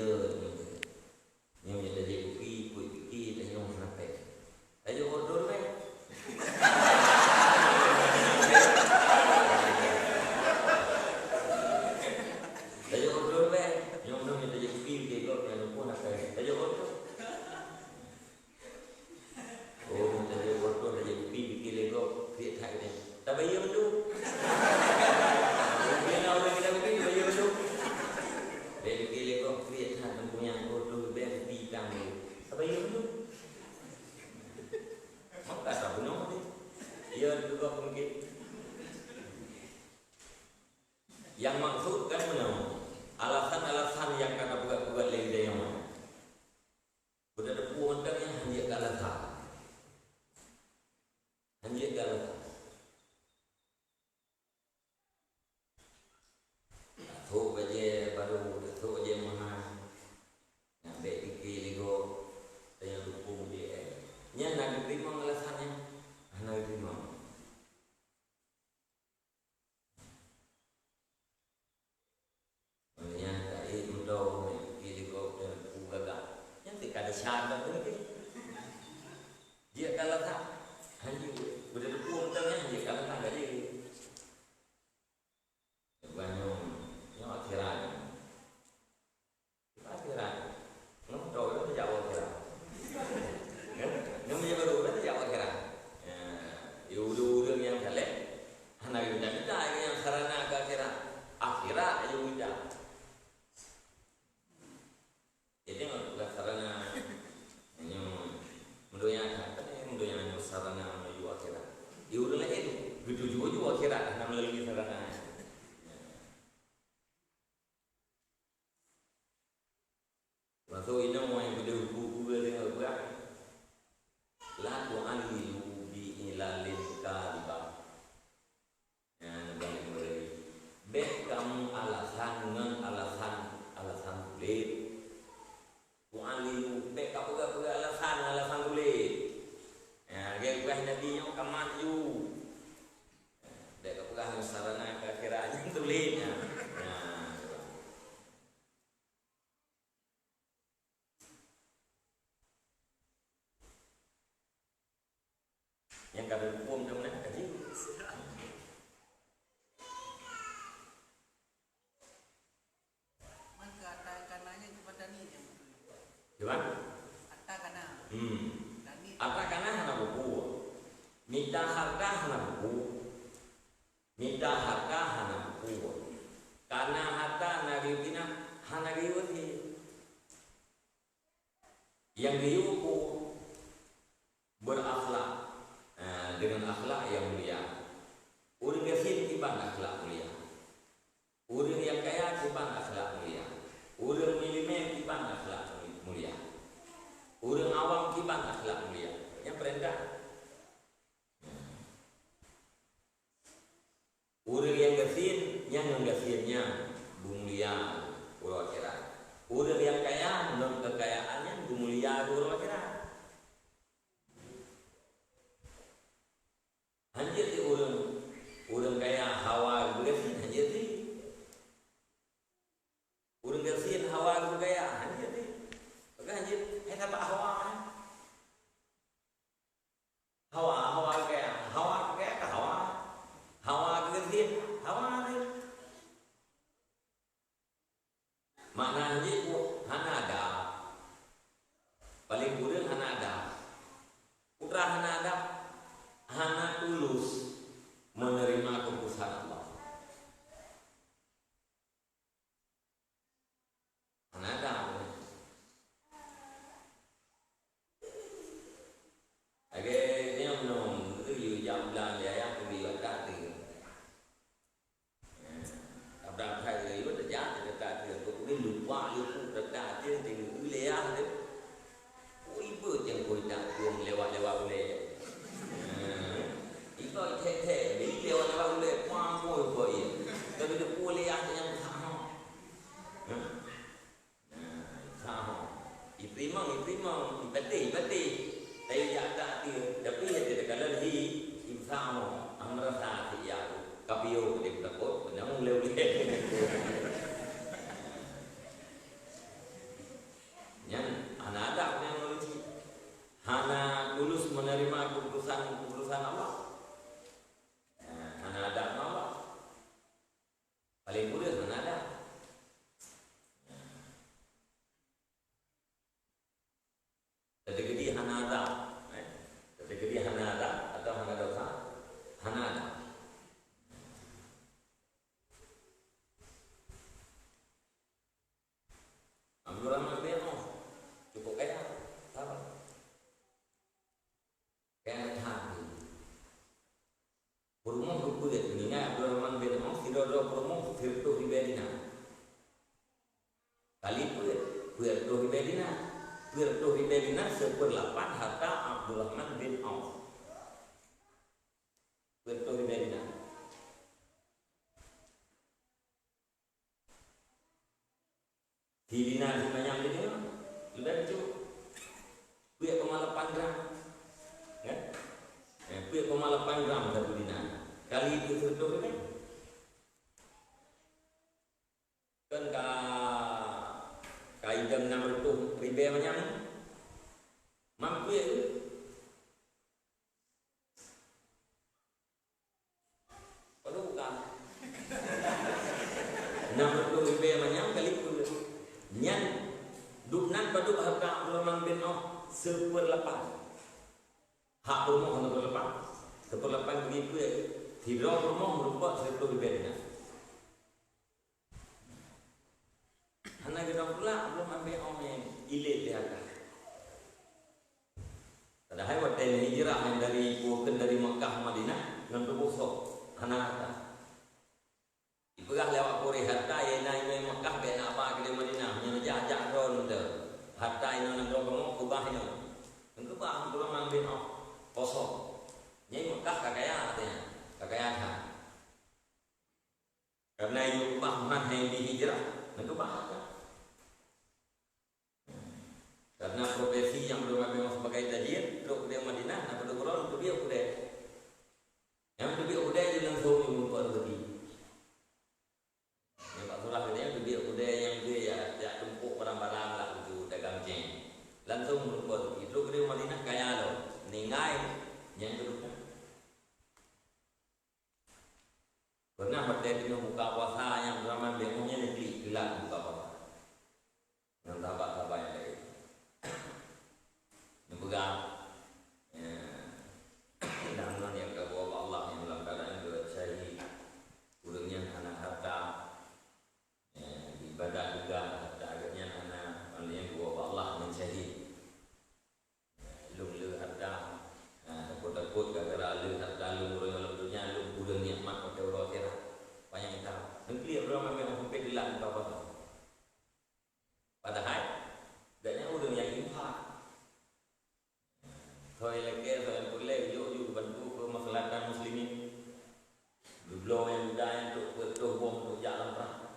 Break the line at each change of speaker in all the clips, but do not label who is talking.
dia yang jadi kuki dan yang sampai ayo order kan ayo order kan yang jadi kuki dia yang pun apa ayo order oh jadi order jadi kuki bikin lego dia thay ni tapi yang tu yang maksud kan menang alasan-alasan yang kata buat lagi yang mana sudah ada puan kan yang hanya alasan tu aja baru tu aja mahal yang baik lego saya dukung dia nya nak terima alasannya nak terima ada syarat lagi. Dia kalau tak hanya sudah dukung tengah dia kalau tak jadi banyak yang akhiran. Nonton itu jauh akhiran. Yang menjadi baru itu jauh akhiran. Ibu yang jelek, anak ibu kita yang sarana ke akhirat ibu kita. Jadi nggak sarana mendoyan sarana menuju akhirat. Iuran itu begitu juga akhirat melalui sarana. Masuk ini mau yang gede buku dengan berat. Laku alilu bi ilalin kalibah. Yang balik mulai. Bek kamu alasan kulit. Alilu bek apa alasan kulit. Ya, dia bukan nabi yang kaman you. Dek bukan sarana ke akhiratnya tulitnya. Nah. Yang kada hukum macam mana kaji?
Maka kananya kepada ni dia.
Gimana?
Atta kana.
Atta kana hana buku. Minta harta hana buku. Karena harta nagibina hana giwati. Yang giwku berakhlak dengan akhlak yang mulia. Orang kafir tiban akhlak mulia. Orang yang kaya tiban akhlak mulia. Orang militer tiban akhlak mulia. Orang awam tiban akhlak mulia. Yang perintah. Orang yang kafir yang kafirnya mulia urut akhirat. Orang yang kaya non kekayaannya mulia urut akhirat. Anjir di orang kaya hawa gurefin anjir di orang gurefin hawa guraya anjir di maka anjir apa hawa kaya ke hawa gurefin hawa ni makna anjir ku hanada paling kurang hanada putra hanada hana tulus menerima keputusan Allah. Hana Age ni umno itu jam bulan dia yang pergi berkati. Abang saya itu terjadi berkati. Aku ni lupa berkati tinggal uliah ni. Ibu yang kau tak pun lewat boleh. Ibu teh ni lewat boleh puang kau ye. Tapi dia boleh ada yang sama. Sama. Iprimang, ibati. Tapi dia tak dia. Tapi dia kalau hi insano amrasa dia kapio dia takut, namun lewat. hanada. Kategori hanada atau hanadosa. Hanada. Abdul Rahman bin Auf cukup kaya, apa? Kaya hati. Perumah berkulit ini Abdul Rahman bin Auf tidak ada perumah firtuh di Medina. Kali firtuh di Medina, firtuh di Medina seperlapan harta Abdul Rahman bin Auf. Firtuh di Medina. Di dinar di banyak ini, lebih cukup. 2,8 gram. Ya? 2,8 gram satu dinar. Kali itu firtuh kan? Kan kaidam 600 ribu macam mampu ya tu. Perlu bukan? 600 ribu macam kali itu. Nyan duknan pada harta Abdul Rahman bin Auf seperlapan. Hak rumah seperlapan. Seperlapan begitu ya. Tidak rumah merupakan 100 ribu dinar. Anak kita pula belum ambil orang yang ilit dia kan. Padahal waktu ini hijrah yang dari Makkah Madinah dengan berbosok anak kata. Ipegah lewat Korea harta yang naik Makkah biar nak apa ke Madinah. Yang jajak ron tu. Harta yang nak dorong kubah ini. Kubah Abdul Rahman bin Auf kosong. Yang Makkah kakaya katanya. Kakaya kan. Karena itu kubah mana yang dihijrah. Kubah kan. Karena profesi yang belum memang sebagai tajir, untuk dia Madinah, nak pada Quran untuk dia udah. Yang untuk dia udah dia langsung membuat rezeki. Yang Pak Surah katanya untuk dia udah yang dia ya tumpuk barang-barang lah itu dagang jeng. Langsung membuat rezeki. Itu dia Madinah kaya loh, ningai yang kedua. Pernah berdebat dengan buka puasa yang beramal bengongnya negeri gelap buka puasa. Yang sahabat-sahabat yang lain. Pegang dangan yang kebawa Allah yang dalam keadaan bersyahid urangnya anak harta ibadah juga harta agaknya anak yang kebawa Allah mensyahid lung harta takut-takut gara-gara lu harta lu urang dunia lu urang nikmat pada Allah akhirat banyak kita negeri orang memang sampai gelap apa padahal adanya urang yang infak. Saya lagi saya boleh juga bantu kemaslahatan muslimin. Belum yang budaya untuk berdoa untuk jalan terang.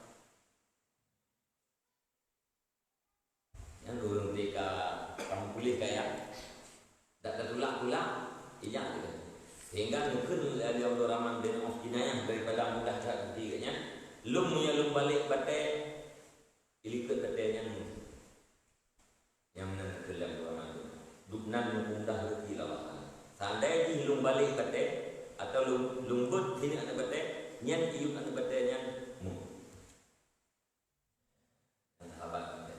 Yang dorong mereka kamu boleh kaya, tak tertulak pula, iya gitu. Sehingga mungkin dari Abdul Rahman bin Auf kinayah daripada mudah cakap ketiganya, lum balik batai, ilikut batainya yang mana kelam Rahman. Duknan mudah rezeki lawan. Seandainya hilung balik batai atau lumbut sini ada batai, nyan iuk ada batai nyan mu. Sahabat.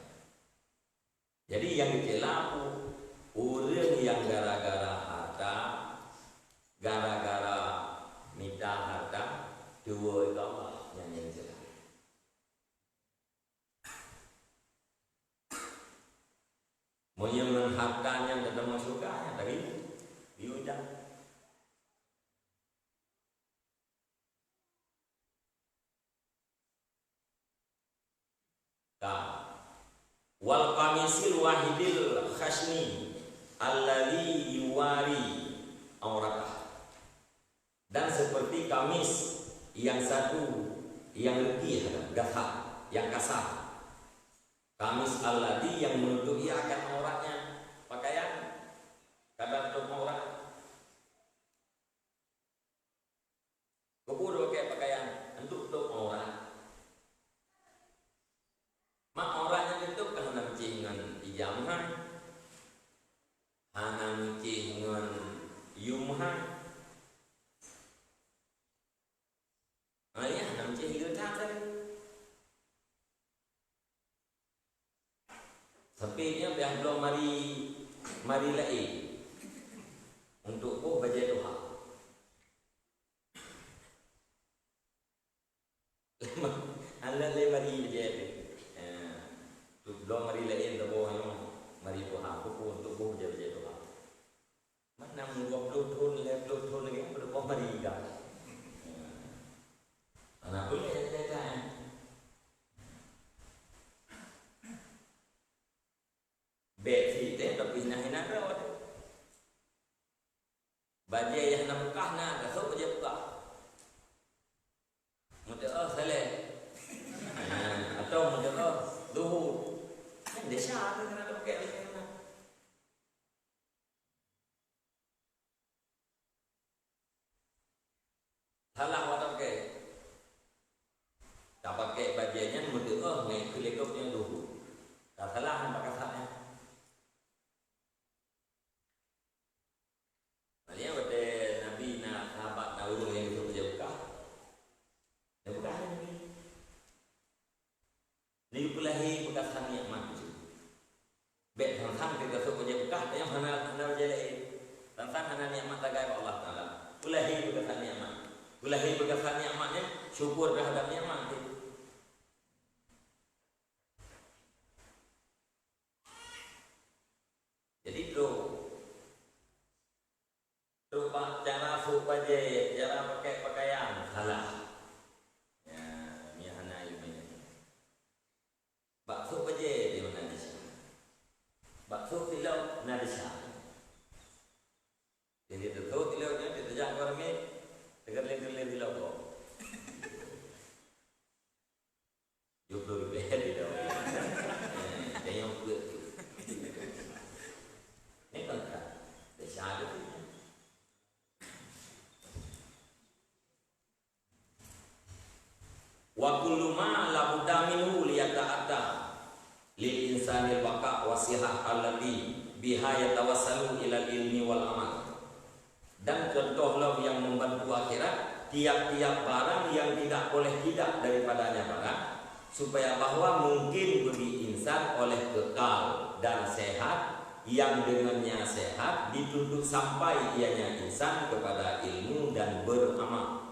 Jadi yang dicela orang yang gara-gara harta, gara-gara minta harta, dua itu Allah yang dicela. Mau yang hartanya tidak masuk kaya dari diujang. Wal qamisil wahidil khasni alladhi yuwari auratah. Dan seperti kamis yang satu yang letih, gahak, yang kasar. Kamis alladhi yang menutupi akan auratnya, pakaian kadang untuk aurat. Kau pakai pakaian untuk aurat. Mak auratnya itu kan namci dengan ijamah, namci dengan yumah. Ayah namci hidup tadi. Sampainya biar belum mari marilah untuk baca doa. Allah le mari je tu do mari le do bo mari doa aku untuk bo je doa. Mana mengop thun le thun lagi aku do mari ga. Anak boleh kan. Beti teh tapi nah rawat. Baje yang nak buka na kasut baje buka. Mudah salah. Atau mudah duhur. Kan desa tu kena pakai macam. Salah watak ke. Tak pakai bajunya mudah ngai kelekopnya duhur. Tak salah pakai saatnya. Maksudnya pada Nabi nak sahabat nak urung yang itu dia buka. Dia buka ni. Ni pulahi bekas nikmat itu. Bet tentang kita suruh dia buka yang mana jadi tentang mana nikmat tagai Allah Taala. Pulahi bekas nikmat. Pulahi bekas nikmatnya syukur terhadap nikmat itu. Jadi tu cara supaya cara pakai pakaian salah. Ya, ni hana ini. Bakso paje di mana di sana. Bakso tilau na di sana. Jadi tu tilau ni kita jangan orang ni tegar-tegar tilau tu. Jumlah lebih tilau. Yang buat tu. Ni kan di sana tu. Wa kullu ma la budda minhu liyata'atta lil insani al-baqa' wa sihah allati biha yatawassalu ila ilmi wal amal. Dan contohlah yang membantu akhirat tiap-tiap barang yang tidak boleh tidak daripadanya barang supaya bahwa mungkin bagi insan oleh kekal dan sehat yang dengannya sehat dituntut sampai ianya insan kepada ilmu dan beramal.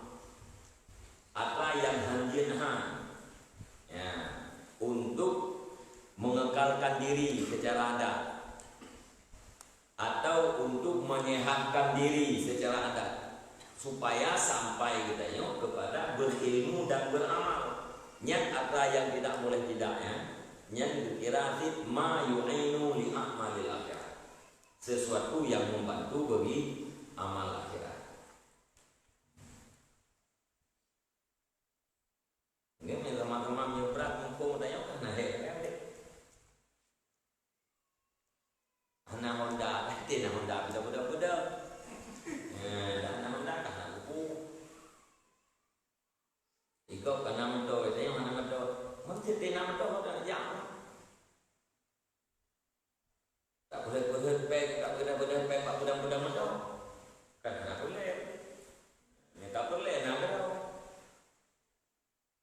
Apa yang hanjinha ya, untuk mengekalkan diri secara adat atau untuk menyehatkan diri secara adat supaya sampai kita kepada berilmu dan beramal. Nyat apa yang tidak boleh tidaknya nyat dikira ma yu'inu li a'malil akhirah, sesuatu yang membantu bagi amal akhirat. Ini teman-teman yang berat mumpung tanya kan Hana Honda, tidak Honda, budak-budak. Hana Honda kan aku. Ikut kan nama tu, tanya mana nama tu. Mesti nama tu dah jam. Tak boleh pek, tak boleh pek, tak budak-budak tu. Kan tak boleh. Ni tak boleh nak tu.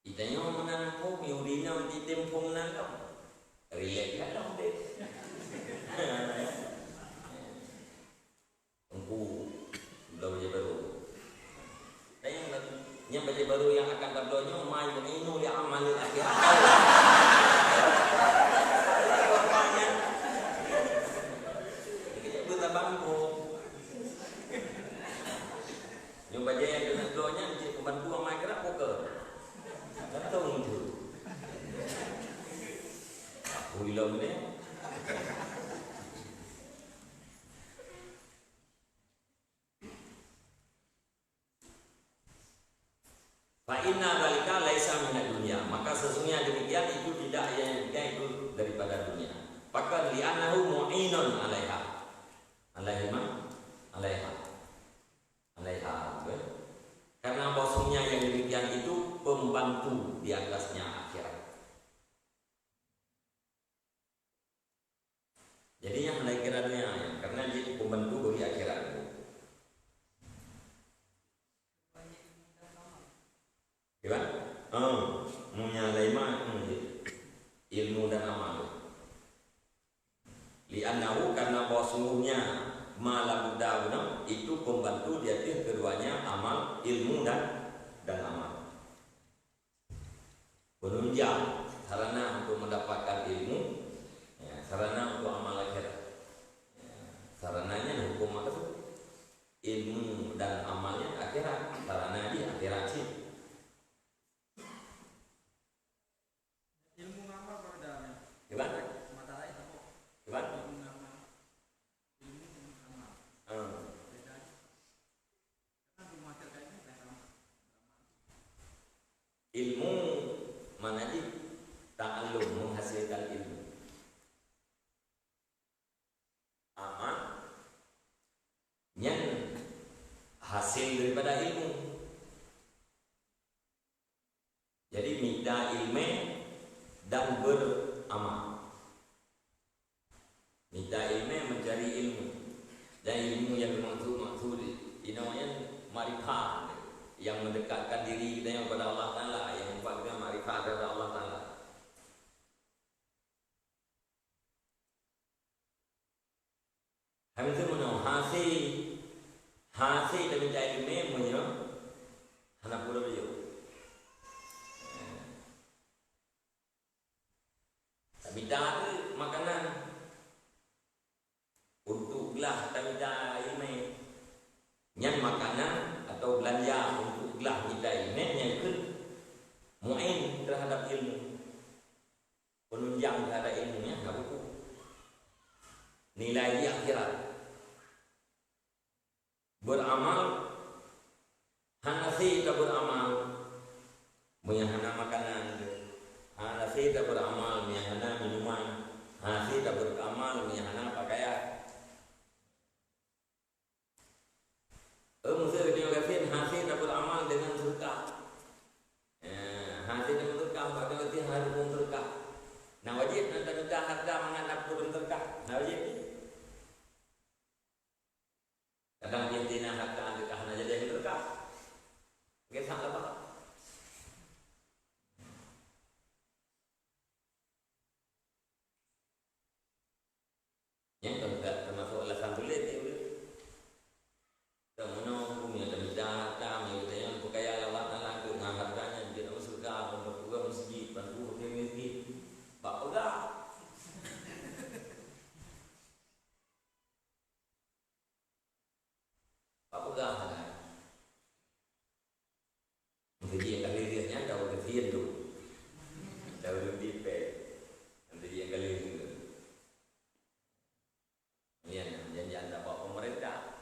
Itanya mana pun miurina di tempung nangkap. Relax lah deh. Engkau belum baca baru. Yang baca baru yang akan tablonya mayu inu li amalil akhirah. Kita buta bangku. Yang baca yang dengan tablonya membantu amal akhirat poker. Betul tu. Aku bilang ni. Fa inna dzalika laisa minad dunya, maka sesungguhnya demikian itu tidak yang itu daripada dunia. Maka li'annahu mu'inun 'alaiha. 'Alaiha. Karena bahwasanya yang demikian itu pembantu di atasnya akhirat. Jadi yang akhiratnya karena dia pembantu bagi akhirat. Gimana? Menyalai ilmu dan amal. Li'annahu karena bahwa sungguhnya malam daunam itu pembantu di atas keduanya amal ilmu dan amal. Penunjang sarana untuk mendapatkan ilmu, ya, sarana untuk amal akhirat. Ya, sarananya hukum apa tuh? Ilmu dan amalnya akhirat, sarana di akhirat sih.
Ilmu ngamal perbedaannya.
Gimana?
Matahari itu kok.
Gimana?
Ilmu ngamal. Ilmu ngamal. Bedanya. Karena ilmu akhirat ini sama.
Ilmu mana sih? Ta'allum, menghasilkan ilmu. Amal yang hasil daripada ilmu. Jadi minta ilmu dan beramal. Minta ilmu mencari ilmu. Dan ilmu yang maksud ini namanya marifat, yang mendekatkan diri kita kepada Allah Ta'ala, yang membuat kita marifat kepada Allah Ta'ala. Kami tu mana hasil dari mencari ilmu punya anak pula beliau. Tapi dah makanan untuklah kita ilmu. Yang makanan atau belanja untuklah kita ilmu yang itu mu'in terhadap ilmu, penunjang terhadap ilmunya, tak buku nilai di akhirat. Beramal hanasi tak beramal menyahana makanan, hanasi tak beramal menyahana minuman, hanasi tak beramal menyahana pakaian. Mesti dia kata hanasi tak beramal dengan sedekah. Hanasi dengan sedekah pada kata harus pun sedekah. Nah wajib nak sedekah harta menganap pun sedekah. Nah wajib. Kadang dia tina harta sedekah nak jadi sedekah. Okey salah apa? Yang tidak termasuk alasan tulis dia. Temono punya denda kami kita yang berkaya lawatan lagu dengan harganya dia nak surga untuk juga masjid bantu dia masjid. Pak pegah. Pak pegah kan. Jadi yang kali dia tahu kesian tu. Tahu lebih pe. Nanti yang kali itu. Ini janjian dapat pemerintah.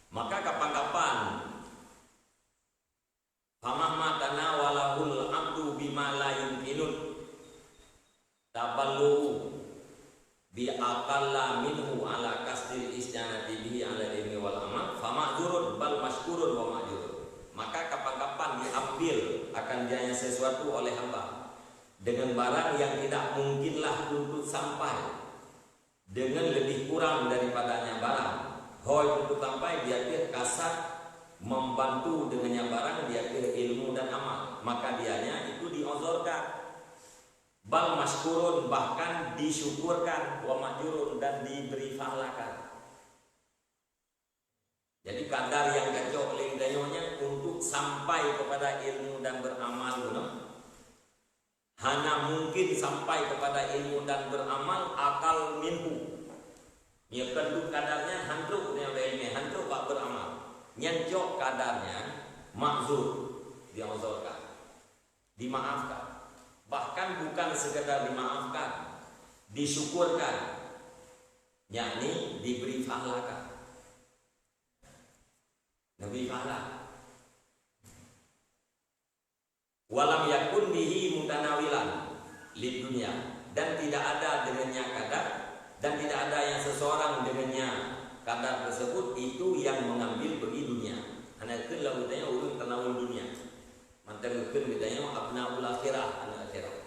Maka kapan-kapan famahma tanawalahul abdu bima la yumkinun taballu bi aqalla minhu ala kasdil isyanati bihi ala ilmi wal amal fama'dzurun bal mashkurun wa ma'dzurun. Maka kapan-kapan diambil akan dianya sesuatu oleh hamba dengan barang yang tidak mungkinlah untuk sampai, dengan lebih kurang daripadanya barang. Hoi untuk sampai dia kasat membantu dengannya barang dia ilmu dan amal, maka dianya itu diozorkan. Bal maskurun bahkan disyukurkan, wa majurun dan diberi pahlakan. Jadi kadar yang gacok lingdayonya untuk sampai kepada ilmu dan beramal guna. Hana mungkin sampai kepada ilmu dan beramal akal minhu. Ya penduk kadarnya hantruk dengan ilmu, hantruk pak beramal. Nyencok kadarnya makzur, diozorkan, dimaafkan. Bahkan bukan sekedar dimaafkan, disyukurkan, yakni diberi pahala. Nabi pahala. Walam yakun bihi mutanawilan lid dunia, dan tidak ada dengannya kadar, dan tidak ada yang seseorang dengannya kadar tersebut itu yang mengambil bagi dunia. Anakeun lalu tanya urang tanawul dunia. Mantangeun bitanya abnaul akhirah, anak akhirat.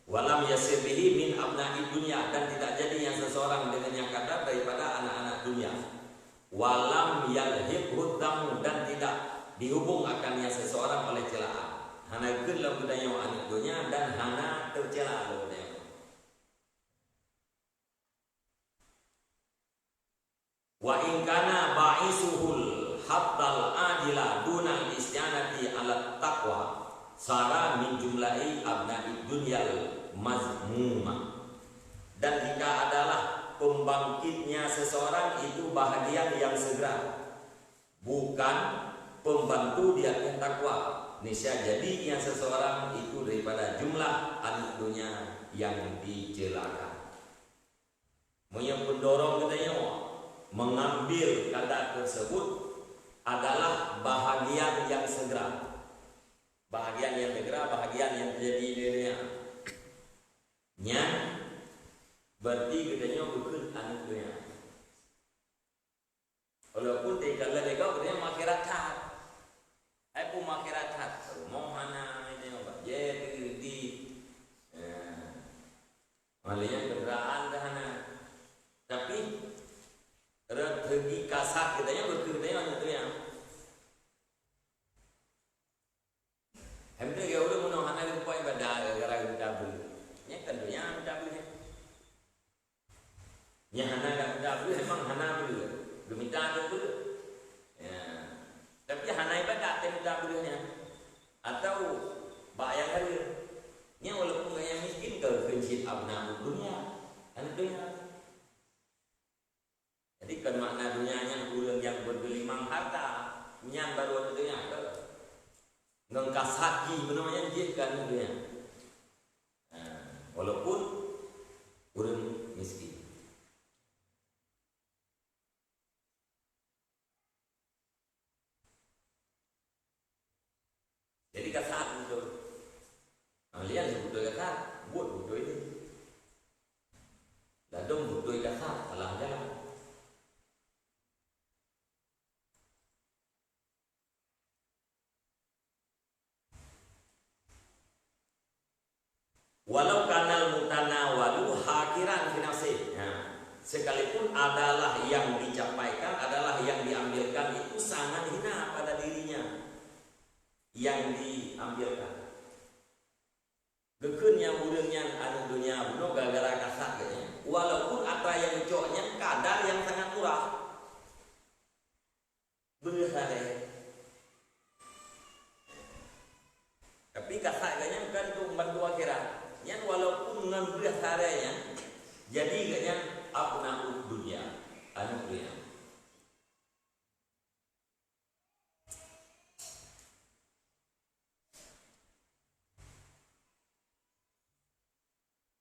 Walam yasir bihi min abna'i dunia, dan tidak jadi yang seseorang dengannya kadar daripada anak-anak dunia. walam yalhibhu dhamu, dan tidak dihubung akannya seseorang oleh celaan. Hana geul budaya anu dunya dan hana tercela budaya. Wa in kana ba'isuhul habtal adila dunal isyanati ala taqwa sara min jumla'i abna'i dunyal mazmuma. Dan jika adalah pembangkitnya seseorang itu bahagian yang segera, bukan pembantu di atas takwa, niscaya jadinya seseorang itu daripada jumlah anak dunia yang dicelakan. Yang pendorong katanya mengambil kata tersebut adalah bahagian yang segera, bahagian yang segera, bahagian yang terjadi di dunia. Nya berarti katanya bukan anak dunia. Walaupun kalau mereka katanya masyarakat, aku masyarakat, mau mana ini apa? Jadi di malahnya kendaraan dahana, tapi rezeki kasar katanya berkatanya anak dunia. Hampir ya udah menahan itu poin pada gara-gara kabel. Nya kan dunia kabel. Nya hana dak kabel memang hana dulu. Gemita dulu. Ya. Tapi hana ibadat tem kabelnya. Atau bayang hari. Nya walaupun gaya miskin ke prinsip abna dunia, anak dunia. Jadi kan makna dunianya urang yang bergelimang harta, punya baru anak dunia ke. Ngengkas haki benarnya dia kan dunia. Walaupun urang miskin. Jadi kasar betul. Kalian sebut kasar, buat betul itu. Dadong betul kasar, salah jalan. Walau kanal mutanawalu hakiran fi nafsih. Sekalipun adalah yang dicapaikan, adalah yang diambilkan itu sangat hina pada dirinya yang diambilkan. Gekeunnya urangnya anu dunia bunuh gara-gara kasar katanya. Walaupun apa yang coknya kadar yang sangat murah. Bersare. Tapi kasar katanya bukan untuk membantu akhirat. Yang walaupun dengan bersarenya jadi katanya abnaud dunia, anu dunia.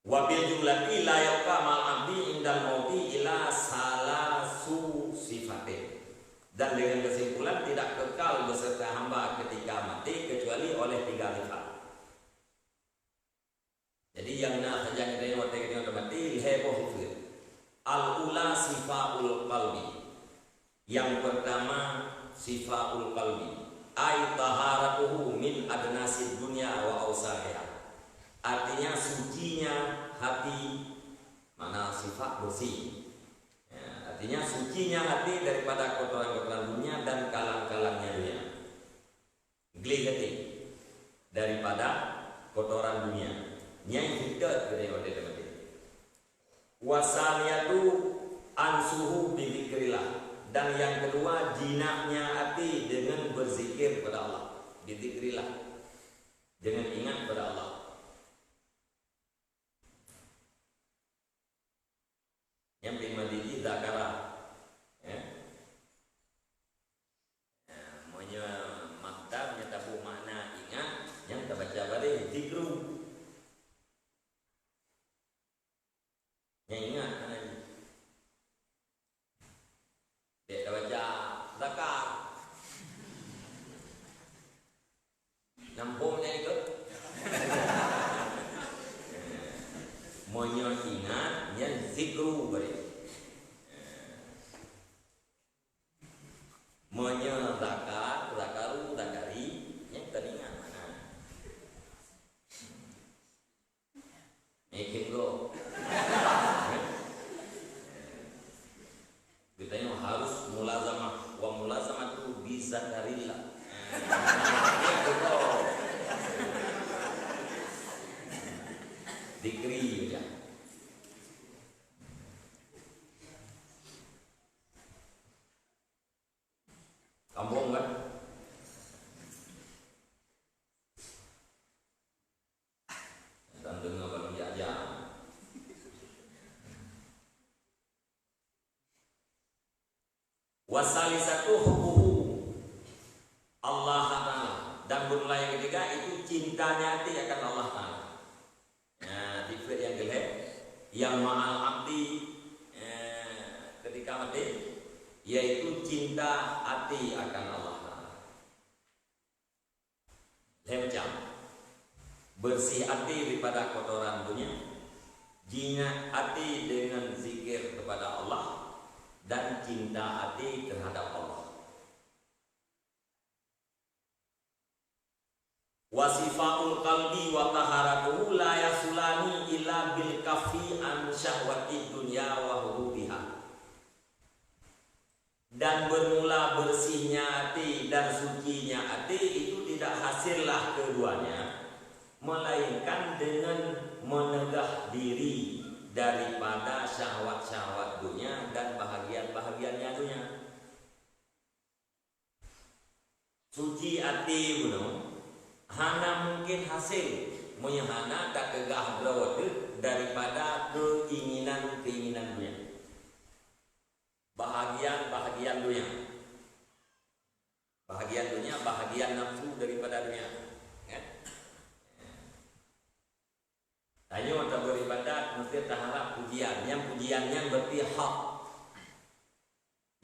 Wabil jumlati la yaqamal abdi indal mauti ila salasu sifatin. Dan dengan kesimpulan tidak kekal beserta hamba ketika mati kecuali oleh 3 sifat. Jadi yang nak saja kita yang mati heboh itu. Al-ula sifaul qalbi. Yang pertama sifaul qalbi. Ay taharatuhu min adnasid dunya wa ausariha. Artinya sucinya hati, mana sifat bersih. Ya, artinya sucinya hati daripada kotoran-kotoran dunia dan kalang-kalangnya dunia. Geli daripada kotoran dunia. Nyai hidat gede ode teman-teman. Wasaniyatu ansuhu bizikrillah. Dan yang kedua jinaknya hati dengan berzikir kepada Allah. Bizikrillah. Dengan ingat kepada Allah. Yang lima diji zakara, ya. Maunya maktab nyatabu makna ingat, yang kita baca balik zikru. Yang ingat mana ini? Dia baca zakar, nampungnya itu. Maunya ingat, yang zikru balik. Maunya zakar, zakaru, zakari, yang teringat mana? Make it go. Kita yang harus mulazamah kampung kan. Dan dengar kalau jajah. Wasalisatu hubbuhu Allah Ta'ala, dan bermula yang ketiga itu cintanya hati akan Allah Ta'ala. Nah, tipe yang kedua yang ma'al abdi ketika mati, yaitu cinta hati akan Allah Ta'ala. Macam bersih hati daripada kotoran dunia, jinak hati dengan zikir kepada Allah, dan cinta hati terhadap Allah. Wasifatul qalbi wa taharatuhu la yasulani illa bil kafi an syahwati dunya wa hurubiha. Dan bermula bersihnya hati dan sucinya hati itu tidak hasillah keduanya, melainkan dengan menegah diri daripada syahwat-syahwat dunia dan bahagian-bahagiannya dunia. Suci hati bunuh hana mungkin hasil menyahana tak kegah berawat daripada keinginan-keinginan dunia, bahagian dunia, bahagian nafsu daripada dunia. Hanya untuk beribadat mesti terharap pujian, yang pujiannya berarti hak,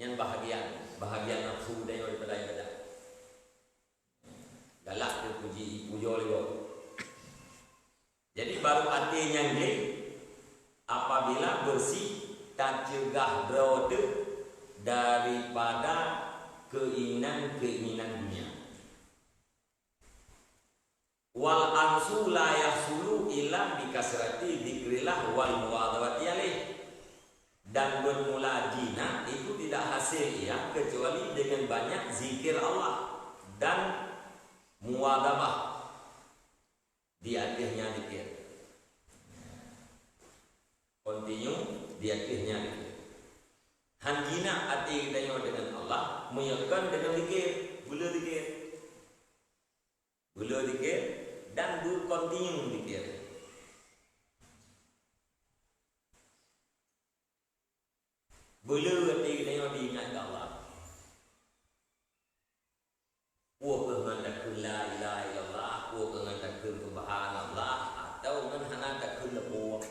yang bahagian nafsu daripada ibadat. Galak dia pujo lego. Jadi baru artinya dia apabila bersih tak cegah berode daripada keinginan dunia. Wal ansu la yahsulu illa bi kasrati dzikrillah wal muwadawati alaih. Dan bermula jina itu tidak hasil ya kecuali dengan banyak zikir Allah dan muwadabah di akhirnya zikir. Continue di akhirnya zikir. Hanjina hati kita dengan Allah menyerahkan dengan zikir, bela zikir dan continue zikir. Bela hati kita diingat Allah. Puak mengantarkan la ilaha illallah, puak mengantarkan subhanallah, atau mengantarkan lepuak.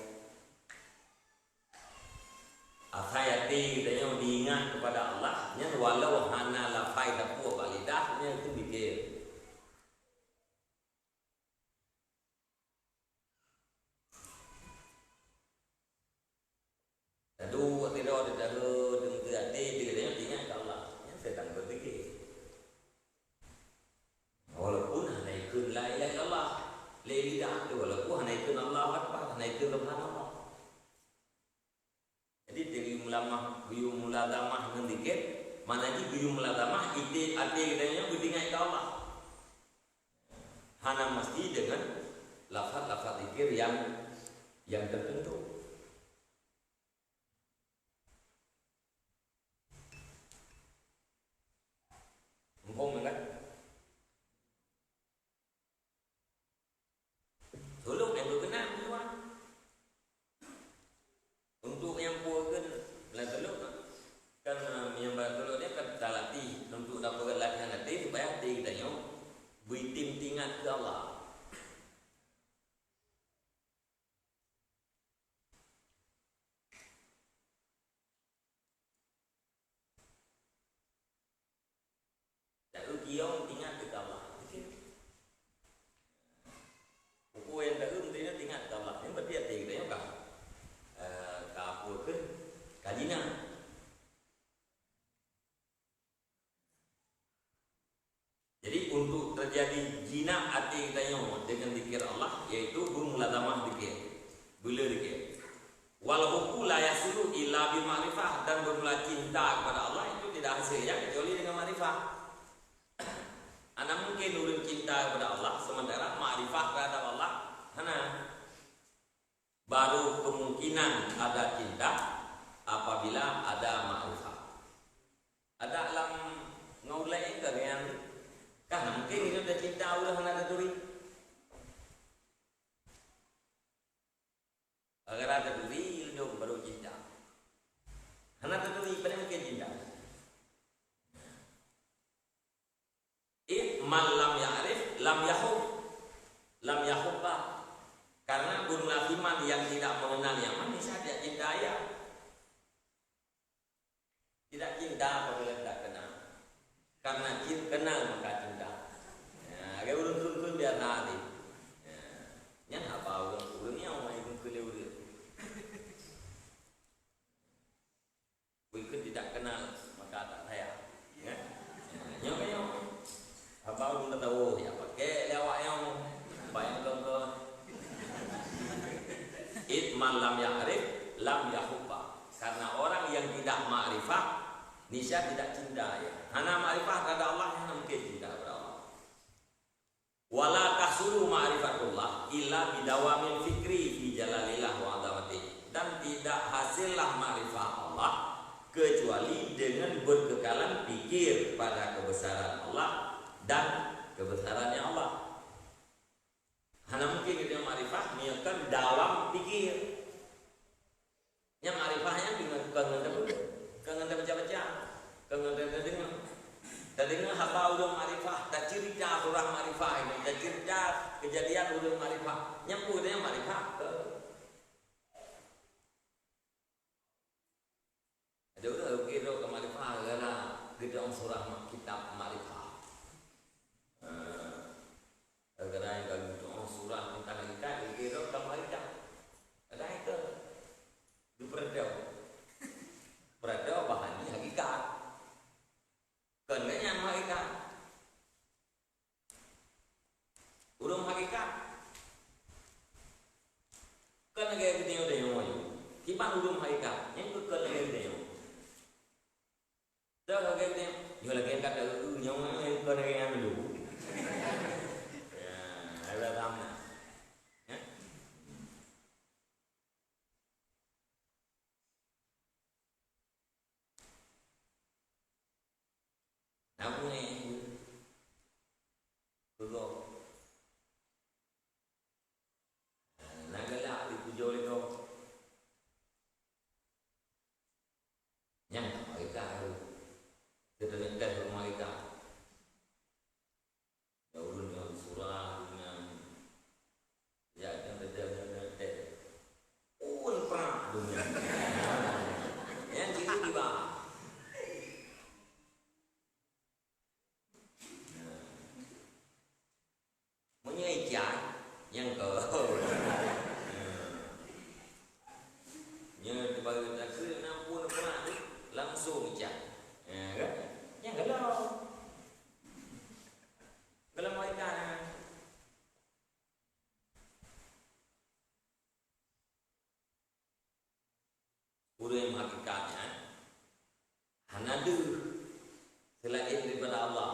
Akhayati kita diingat kepada Allah, nya walau hana lapai lepuak balidahnya itu dikir. Aduh, tidak ada dengan hati kita diingat ke Allah, yang sedang berfikir. Walaupun hanya ikut la ilaha illallah, lidah tu walaupun hanya ikut Allah Akbar, hanya ikut subhanallah. Jadi dari guyum muladamah dengan zikir, mana di guyum muladamah itu arti katanya berdingat ke Allah. Hanya mesti dengan lafaz-lafaz zikir yang tertentu. Mumpung kan? Tolong yang berkenan tuan. Untuk yang puakan belah teluk kan yang belah teluk ni kan dah latih untuk dapat latihan latih supaya hati kita ni bertim-tingat ke Allah. Tak ukiong tingat ke Allah. Buku yang tak tingat ke Allah. Yang berarti hati kita yang ke kalina. Jadi untuk terjadi jinak hati kita dengan zikir Allah, yaitu bermuladamah zikir, bela zikir. Walau la yasulu illa bi ma'rifah, dan bermula cinta kepada Allah itu tidak hasil ya kecuali dengan ma'rifah. Ana mungkin urang cinta kepada Allah sementara ma'rifah terhadap Allah hana. Baru kemungkinan ada cinta apabila ada ma'rifah. Ada dalam ngaulai ke man lam ya'rif lam yahubba. Karena Gunung Lakiman yang tidak mengenal Yaman bisa tidak cinta ya. Tidak cinta apabila tidak kenal. Karena kenal maka cinta. Ya, kayak urun biar nanti. Ya, yang apa urun yang mau ikut urun. Ikut tidak kenal maka tak saya. Ya, nyong. Apa urun tahu ya pakai lewat yang bayang kau. Man lam ya'rif lam yahubba. Karena orang yang tidak ma'rifah nisya tidak cinta ya. Hana ma'rifah kepada Allah hana mungkin cinta kepada Allah. Wala tahsulu ma'rifatullah illa bidawamin fikri fi jalalillah wa azamati. Dan tidak hasillah ma'rifah Allah kecuali dengan berkekalan pikir pada kebesaran Allah dan kebesarannya Allah. Hana mungkin kita ma'rifah niatkan dalam pikir. Yang ma'rifahnya dengan kangen baca-baca, kangen dengar. Dengar haba udah ma'rifah, tak cerita surah ma'rifah ini, tak cerita kejadian udah ma'rifah. Nyampu dia ma'rifah. Ada udah kira ke ma'rifah karena kita surah kitab ma'rifah. Karena yang kalau surah tentang kita kira ke ma'rifah. Ada itu. Beradab bahannya hakikat. Kenanya hakikat. Urung hakikat. Kan gaya kita udah yang mau. Kipan urung hakikat. Yang ke gaya kita yang. Dah gaya kita. Yo lagi kata yang ke gaya yang dulu. Ya, ada tamna. Aku ni dulu nagala di pujo itu yang mereka itu terdengar mereka ya urun yang surah dengan ya yang terdengar perang dunia yang kiri di bawah. Yang kau yang dibagi takdir nampun pernah langsung cak kan yang kalau mereka urang hakikatnya hanadu selain daripada Allah,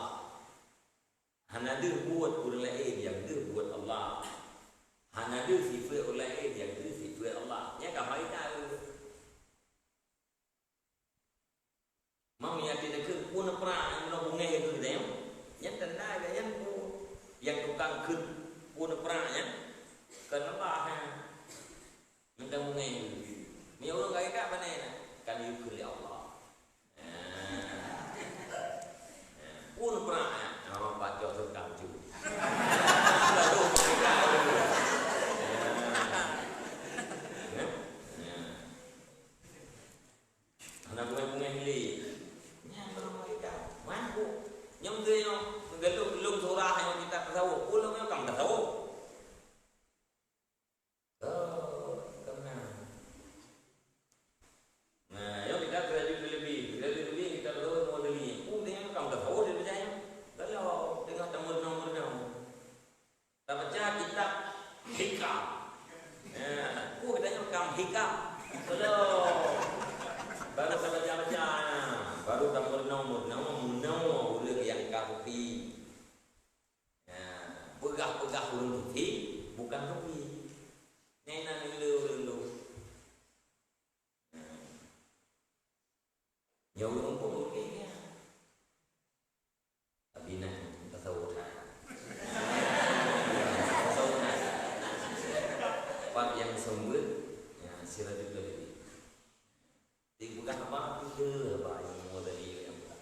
hanadu buat urang lain yang dia buat Allah. Hanya ada sifat lain yang ada sifat Allah. Yang kau tahu. Mau yakin ke pun pernah yang nak bungai itu dia. Yang tanda dia yang tukang ke pun pernah yang kenapa yang tak bungai. Dia orang kaya kat mana ni? Kan dia ke Allah. Pun pernah orang baca tukang tu. Anak bunga hili, yang mereka mampu, yang dia gelung surah yang kita tahu, pulang yang kamu tahu. Nah, yang kita kerja lebih kita tahu model ini. Pulang yang kamu tahu dia percaya. Kalau dengan nomor, tak percaya kita hikam. Katanya kamu hikam. Kalau baru saya baca, baru dapat nomor ulang yang kafi. Pegah ulang kafi, bukan kafi. Nena ulang. Ya ulang pun okey. Tapi nak tasawuf. Pak yang sumber, ya sila juga lebih. Bukan apa itu apa yang model ini yang bukan.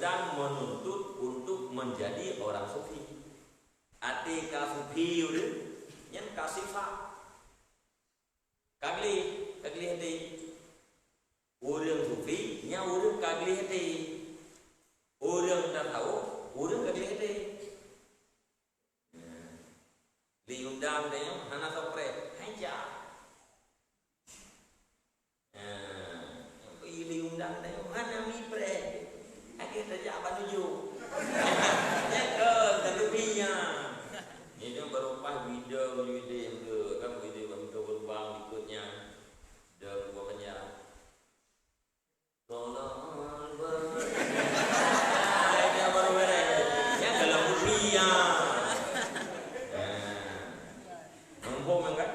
sedang menuntut untuk menjadi orang sufi. Ati ka sufi udah, yang kasifah. Kagli hati. Orang sufi, nya orang kagli hati. Orang tak tahu, orang kagli hati. Diundang dia, hana sopre, hanya. Diundang dia, hana mipre. Akhirnya dia apa nuju? Ya ke, tentunya. Ini berupa video ke, kan video berbang ikutnya, dan bukannya. Tolong dia baru beres. Ya dalam dunia. Ngomong kan?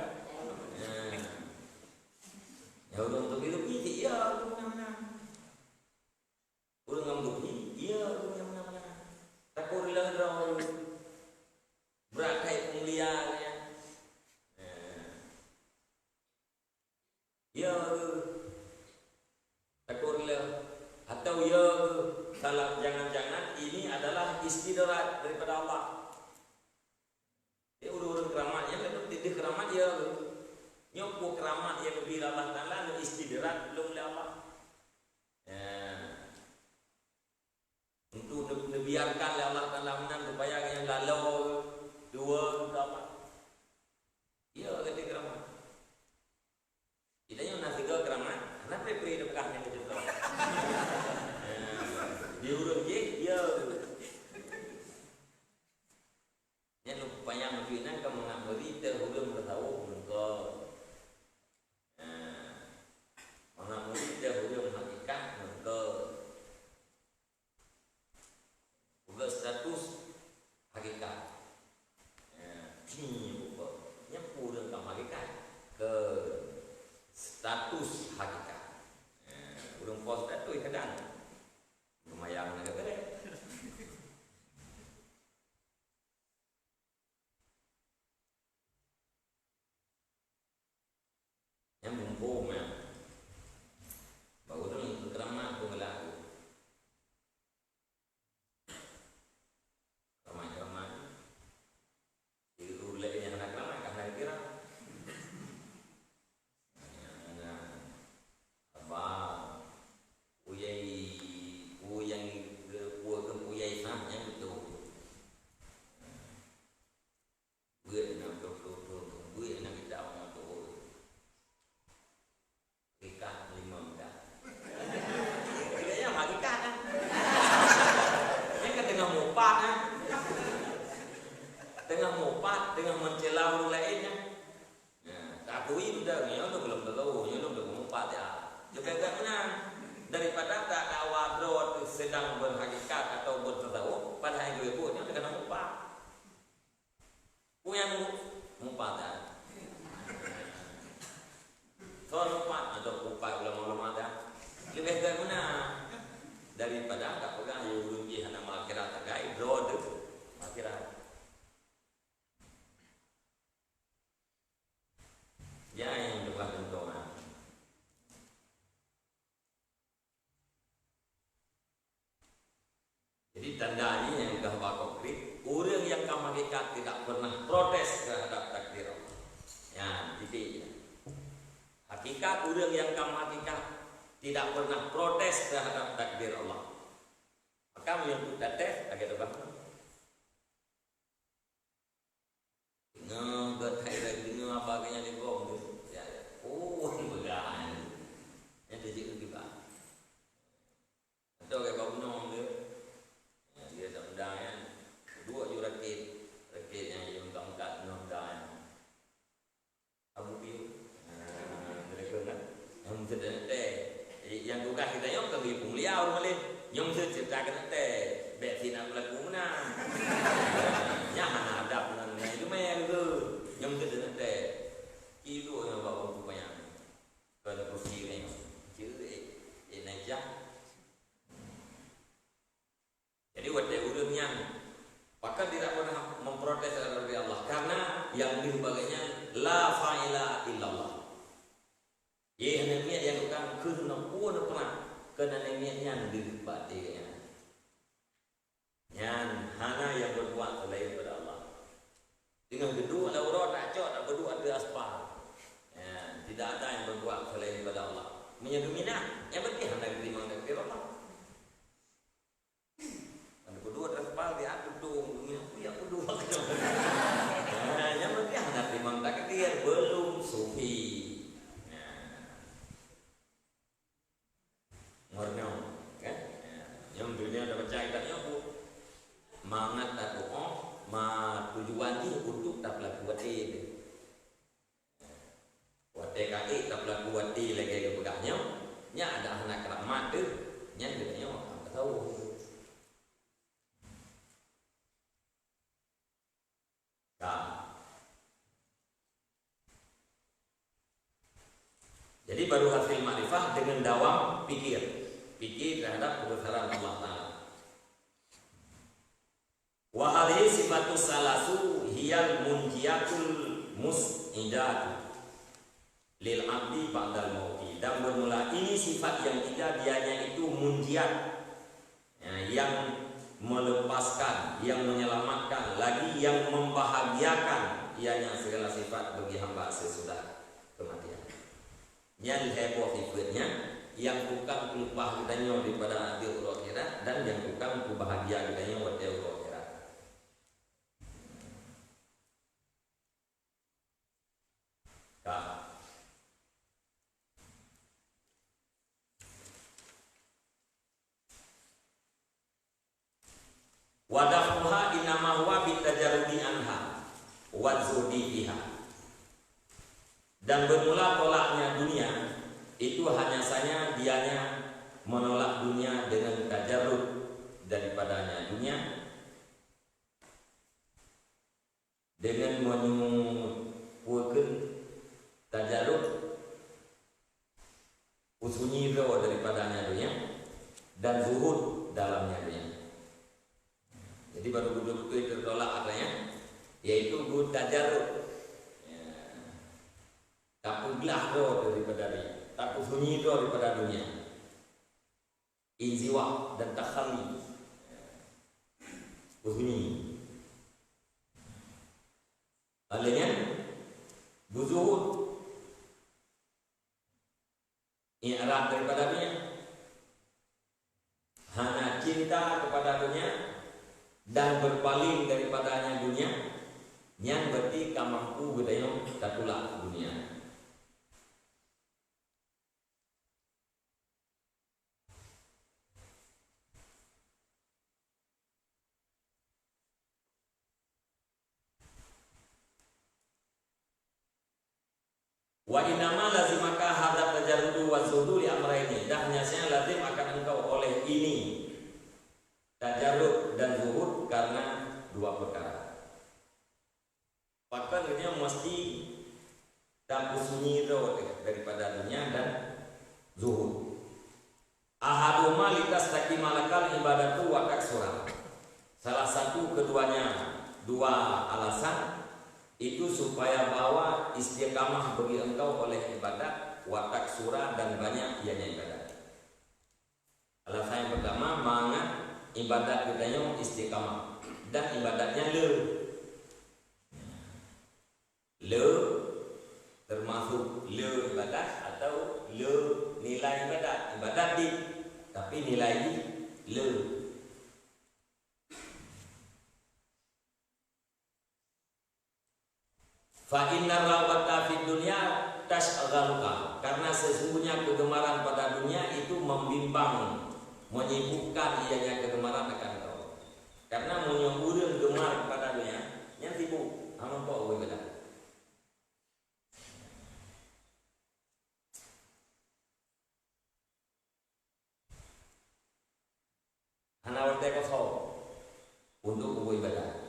Ya udah untuk hidup ini, ya mana? Udah ngambuk ini, iya mana? Takurlah dong. Berakai pengliarnya. Ya, takurlah. Atau ya, salah jangan-jangan ini adalah istidrat daripada Allah. Ya udah keramatnya, kan tidak keramat ya. Nyopo keramat yang lebih Allah Ta'ala istidrat belum oleh Allah. Untuk dibiarkan oleh Allah Ta'ala menang supaya yang lalu dua dapat. Ya kata keramat. Tidak yang nasi ke keramat, kenapa beri dekahnya ke situ? Diurut je, ya. Yang upaya mungkinan kamu mengambil terhubung bertahu engkau. Mengambil terhubung hakikat engkau. Uga status hakikat. Ini bukannya pura kamu hakikat ke status hakikat. Urung pos status kadang lumayan nak kata. Yang mumpung ya. Baru tu keramat pun berlaku. Keramat. Irulai yang nak keramat kan kira. Dengan mencela orang lainnya. Takui sudah, ya belum tahu, ya belum mengumpat ya. Juga tak menang daripada tak awal roh sedang berhakikat atau bertahu pada hari berikutnya kena mengumpat. Punya mengumpat ya. Soal mengumpat atau mengumpat ulama-ulama ya. Lebih tak menang daripada tak pegang yang rugi hanya makhirat terkait roh makhirat. Ya yang dekat tentuan. Jadi tanda ini yang gambar konkret, orang yang kamu hakikat tidak pernah protes terhadap takdir Allah. Ya, titiknya. Hakikat orang yang kamu hakikat tidak pernah protes terhadap takdir Allah. Maka menyebut protes agak dekat. Nggak berkait dengan apa kayaknya di bawah tu. Ya, oh began. Yang terjadi juga. Atau kayak kau nom tu, dia tak mudah kan. Dua je rakit yang dia angkat nom dah. Abu piu, mereka kan. Yang sedang teh, yang tukar kita yang kami punglia orang lain. Yang cerita kena teh, betin aku laku mana? Yang ada pun. Itu macam tu, yang kita nak teh, itu yang bawa rupanya. Kalau kursi ni, jadi naik. Jadi wadah urutnya, maka tidak pernah memprotes dari Allah karena yang lebih bagainya la fa'ila illallah. Ia hanya niat yang bukan kena pun pernah kena niat yang dibatiknya. Dengan kedua aurat tak cok tak berdoa di aspal. Ya, tidak ada yang berdoa selain kepada Allah. Menyegemina, yang penting hendak terima dari Allah. Kalau berdoa di aspal dia duduk, ya berdoa. Yang penting hendak terima takdir belum sufi. Ngornyong, kan? Yang dunia ada baca kitabnya bu, mangat tak doa. Tujuan ini untuk tak berlaku wati. Wati kaki tak berlaku wati lagi ke pegahnya. Nya ada anak keramat tu, nya dia tak tahu. Jadi baru hasil makrifah dengan dawam pikir terhadap kebesaran Allah Taala. Wa hadhihi sifatus salasu hiyal munjiatul mus'idatu lil abdi ba'dal mauti. Dan bermula ini sifat yang tiga dianya itu munjiat, ya, yang melepaskan, yang menyelamatkan, lagi yang membahagiakan ianya segala sifat bagi hamba sesudah kematian. Yang heboh sifatnya, yang bukan kelupah kitanya daripada adil akhirat, dan yang bukan kebahagiaan kitanya pada akhirat. Wadafuha inama huwa bitajarudi anha wa zuhdi fiha. Dan bermula tolaknya dunia itu hanya saja dianya menolak dunia dengan tajarrud daripadanya dunia, dengan menyuguhkan tajarrud usunyi daripadanya dunia, dan zuhud dalamnya dunia. Jadi baru betul-betul tertolak adanya, yaitu gud tajarrud, tak peglah daripada dia, tak sunyi daripada dunia, inziwa dan takhali, sunyi. Alanya buzuhud, i'rad daripada dunia, hanya cinta kepada dunia dan berpaling daripadanya dunia, yang berarti kamangku gedayong tatulak dunia. Wa inama lazimaka hadza tajarrudu wa zuhdu li amrayni. Dan nyasanya lazim akan engkau oleh ini tajarrud dan zuhud karena dua perkara. Maka dia mesti tak sunyi daripada dunia dan zuhud. Ahaduma litastakmalakal ibadatu wa taksura. Salah satu keduanya, dua alasan itu supaya bawa istiqamah bagi engkau oleh ibadat, wa taksura, dan banyak ianya ibadat. Alasan yang pertama, mangat ibadat kita yang istiqamah, dan ibadatnya le termasuk le ibadat atau le nilai ibadat di, tapi nilai di le. Fa inna rawata fid dunya tashghaluka, karena sesungguhnya kegemaran pada dunia itu membimbang, menyibukkan ianya kegemaran akan kau. Karena menyembunyikan gemar kepada dunia, yang sibuk amun kau ibadah. Hana waktu kosong untuk ibadah.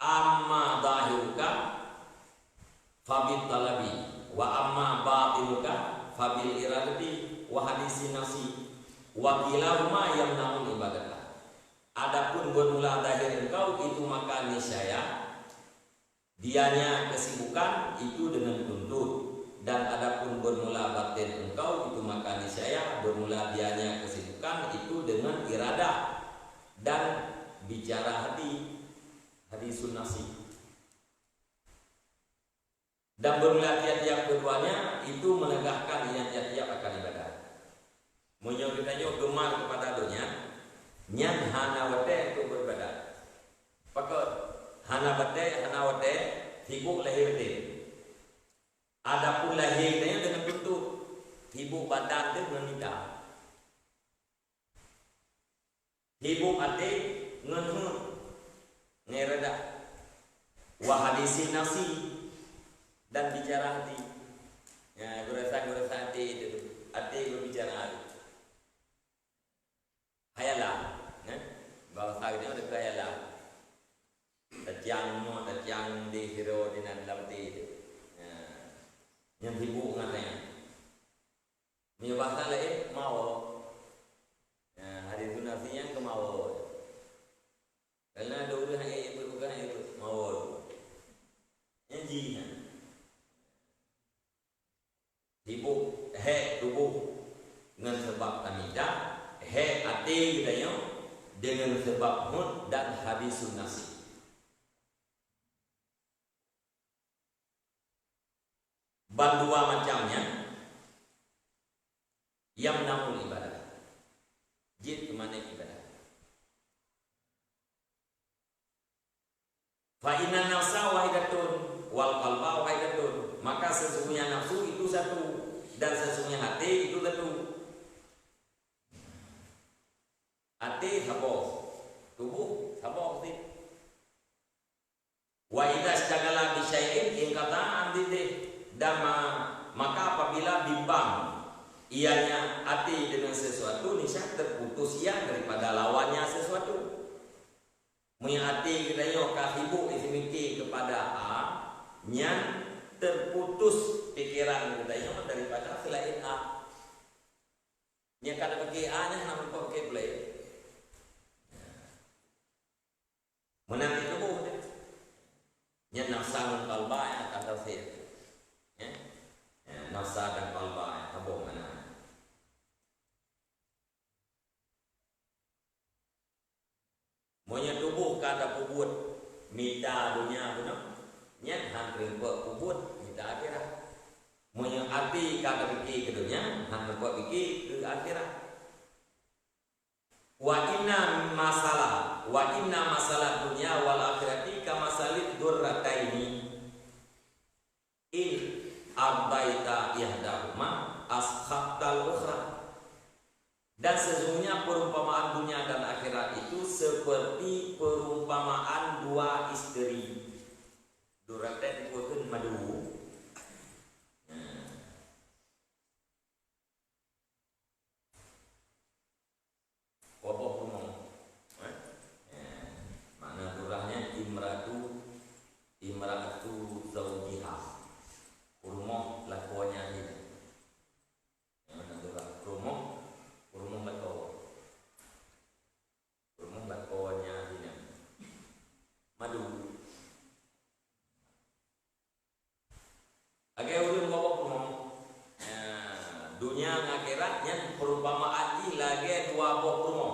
Amma dahiruka fabil talabi wa amma batinuka fabil iradati wa hadisi nafsi wa kilahuma yamna'ul ibadah. Adapun bermula dahir engkau itu maka niscaya dianya kesibukan itu dengan tuntut, dan adapun bermula batin engkau itu maka niscaya bermula dianya kesibukan itu dengan iradah dan bicara hati. hadisun nasi. Dan bermula tiap-tiap keduanya itu menegakkan yang tiap-tiap akan ibadah. Menyogitannya gemar kepada dunia, nyan hanawate untuk beribadah. Pakot hanawate hibuk lahir dia. Adapun lahirnya dengan bentuk hibuk badan itu menita. Hibuk hati ngenhun ngereda. Wahadisi nasi dan bicara hati. Ya, gurasa hati itu. Hati berbicara hati. Hayalah, kan? Bahasa kita ada hayalah. Tajang di hero di dalam itu. Yang hibuk ngatanya. Punya bahasa lain mau. Hari itu nasinya ke mau. Karena ada orang yang bukan itu mau. Yang jina. Hibuk tubuh dengan sebab tamidah, hati kita dengan sebab hud dan hadisun nasi. Dua macamnya yang namun ibadah. Jid kemana ibadah? Fa inna nafsa wahidatun wal qalba wahidatun. Maka sesungguhnya nafsu itu satu dan sesungguhnya hati itu satu. Hati sabok, tubuh sabok sih. Wa idza istagala bi syai'in in qata'a andide. Dan maka apabila bimbang ianya hati dengan sesuatu, niscaya terputus ia daripada lawannya sesuatu. Hati kita kahibu isimiki kepada A, nyan terputus pikiran kita daripada selain A. Nya kada pakai A nya namun pakai play. Menang itu boleh. Nya nafsan qalba yang akan tafsir. Nafsa dan qalba tabung mana. Monya tubuh kada pubut mita dunia benar. Nya hampir pubut mita akhirat. Monya hati kada fikir ke dunia, hampir fikir ke akhirat. Wa inna masalah dunia wal akhirati kama salit durrataini. Arbaita yahdahuma askhatal ukhra. Dan sesungguhnya perumpamaan dunia dan akhirat itu seperti perumpamaan dua istri. Durate dikuatkan madu. Apa ngomong? Mana durahnya imratu zaujiha. Rumah lakuannya ini. Yang mana durah? Rumah lakuannya ini. Madu. Agak udah bawa rumah. Dunia akhiratnya perumpamaan ini lagi dua buah rumah.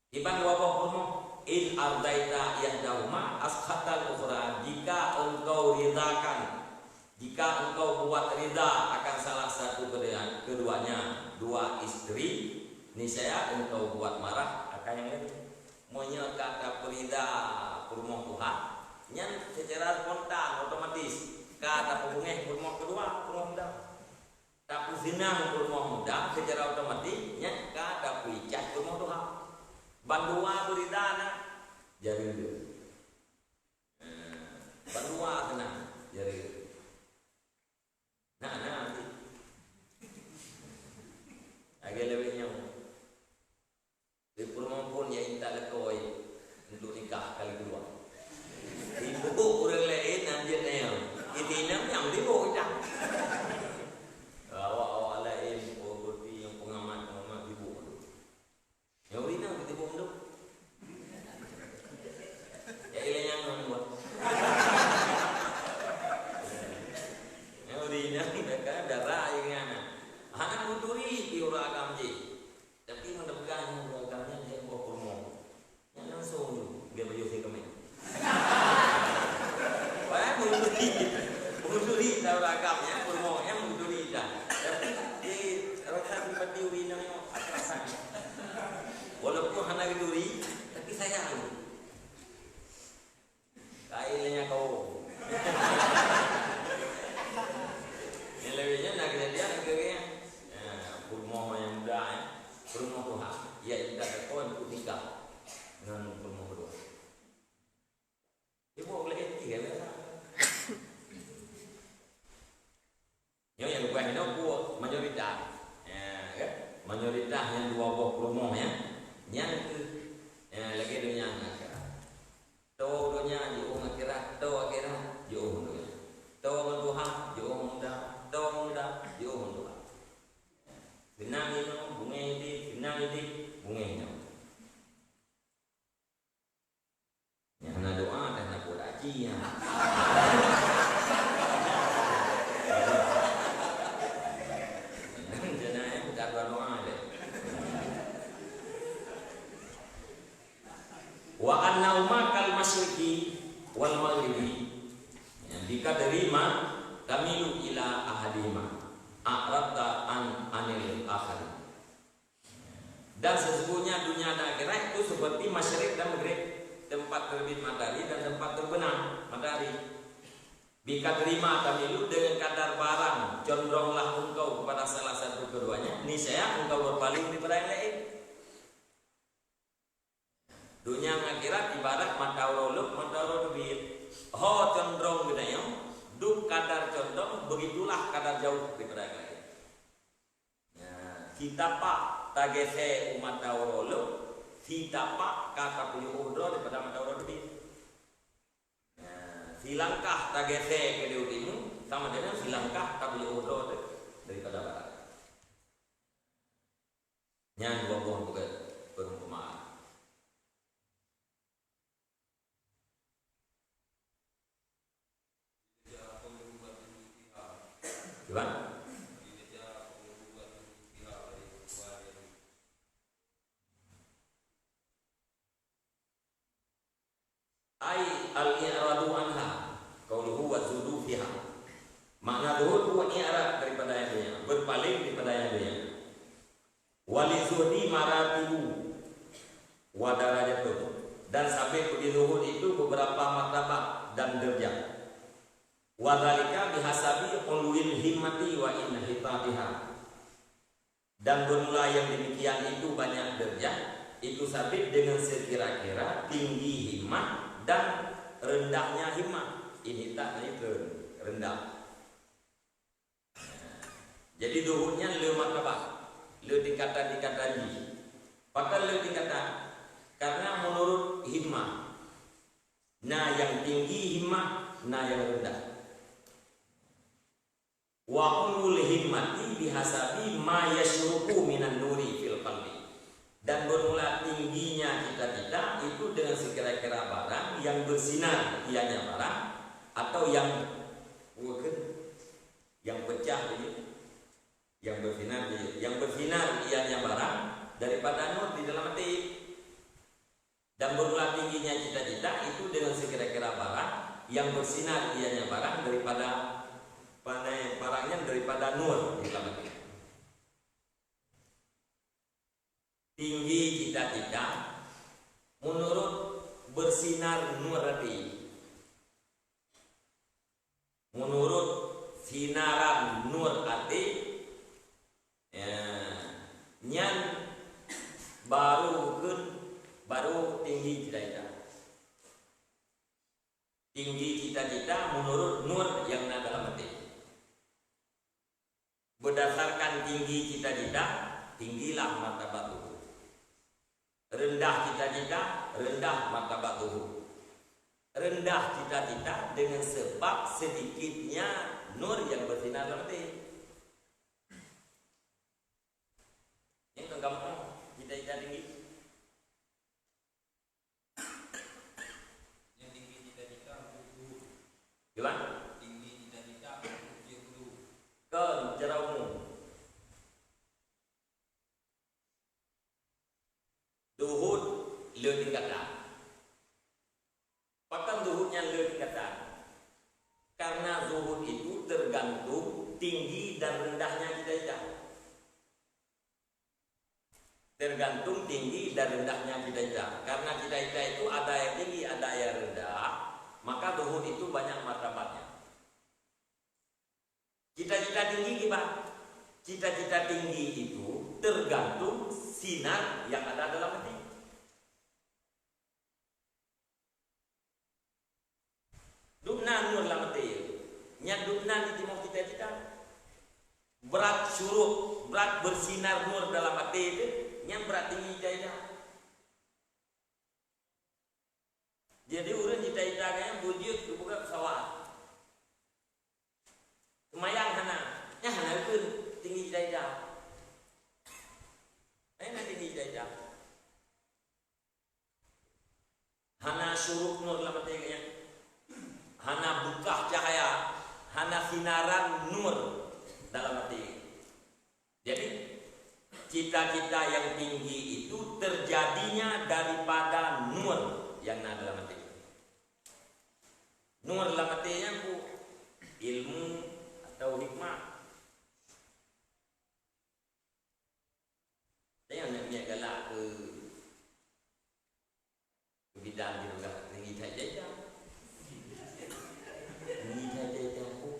Iban dua buah rumah. In ardaita yahdahuma askhatal ukhra. Jika engkau ridakan, jika engkau buat ridha akan salah satu keduanya, dua istri, niscaya engkau buat marah akan yang lain. Monya kata perida rumah Tuhan, nyan secara spontan otomatis kata pembungeh rumah kedua rumah muda. Tapi zina rumah muda secara otomatis nyan kata picah rumah Tuhan. Bandua beridana jadi itu. Bandua tenang jadi itu. Nanti agak lebihnya di perumahan pun ya inta lekoi untuk nikah kali kedua. Ibu orang lain nanti nel, itu yang dibawa dah. Awak lain seperti yang pengamat ibu. Yang ini kita buang dulu. caci ya. Jangan minta doa deh. Wa annauma kal masyriqi wal maghribi. Jika terima kamilu ila ahadima a'rata anil akhir. Dan sesungguhnya dunia dan akhirat itu seperti masyriq dan maghrib, tempat terbit matahari dan tempat terbenam matahari. Bika terima kamilu dengan kadar barang, condonglah engkau kepada salah satu keduanya, niscaya engkau berpaling daripada yang lain. Dunia dan akhirat ibarat matahari terbit. Ho condong bedanya, duk kadar condong, begitulah kadar jauh daripada yang lain. Kita pak tagese umat taurolo, kita pak kata punya udro daripada mata udro lebih. Silangkah tagese ke diutimu sama dengan silangkah tak punya udro daripada barat. Nyan dua buah bukan perumpamaan. Gimana? Ai al-i'radu anha qauluhu wa zudu fiha. Makna zuhud huwa i'rad daripada yang dunia, berpaling daripada yang dunia. Wali zuhdi maratibu wa darajatun. Dan sampai pergi zuhud itu beberapa martabat dan derajat. Wa dzalika bihasabi ulwil himmati wa inhitatiha. Dan bermula yang demikian itu banyak derajat, itu sabit dengan sekira-kira tinggi himmah dan rendahnya himmah. Ini tak itu rendah. Jadi zuhudnya le martabat, le tingkatan ini. Pakal le tingkatan karena menurut himmah. Nah yang tinggi himmah, nah yang rendah. Wa ulul himmati bihasabi ma yashruqu minan nuri fil qalbi. Dan bermula tingginya cita-cita itu dengan sekira-kira barang yang bersinar ianya barang atau yang pecah ini, yang bersinar ianya barang daripada nur di dalam hati. Dan bermula tingginya cita-cita itu dengan sekira-kira barang yang bersinar ianya barang daripada barangnya daripada nur di dalam hati. Tinggi cita-cita menurut bersinar nur hati, menurut sinaran nur hati, nyan baru tinggi cita-cita. Tinggi cita-cita menurut nur yang ada dalam hati. Berdasarkan tinggi cita-cita, tinggilah martabat tubuh. Rendah cita-cita, rendah martabat tubuh. Rendah cita-cita dengan sebab sedikitnya nur yang bersinar dalam hati. Ini gampang cita-cita tinggi.
Yang tinggi cita-cita dulu.
Gimana?
Tinggi cita-cita dulu.
Kan secara umum. Zuhud le tingkatan. Pakam zuhudnya le tingkatan. Karena zuhud itu tergantung tinggi dan rendahnya cita-cita. Tergantung tinggi dan rendahnya cita-cita. Karena cita-cita itu ada yang tinggi, ada yang rendah, maka zuhud itu banyak martabatnya. Cita-cita tinggi gimana? Cita-cita tinggi itu tergantung sinar yang ada dalam hati. Dupna nur dalam hati. Nya dupna di timur cita-cita. Berat syuruk, berat bersinar nur dalam hati itu, nya berat tinggi cita-cita. Jadi urang cita-cita kayaknya bujut buka pesawat. Semayang hana, nya hana pun tinggi cita-cita. Nanti cita-cita. Hana syuruk nur dalam hati kayaknya. hana bukah cahaya, hana sinaran nur dalam hati. Jadi cita-cita yang tinggi itu terjadinya daripada nur yang ada dalam hati. Nur dalam hatinya ku ilmu atau hikmah. Saya nak niat galak ke bidang gitu kan, tinggi tak jajan, tinggi tak jajan aku,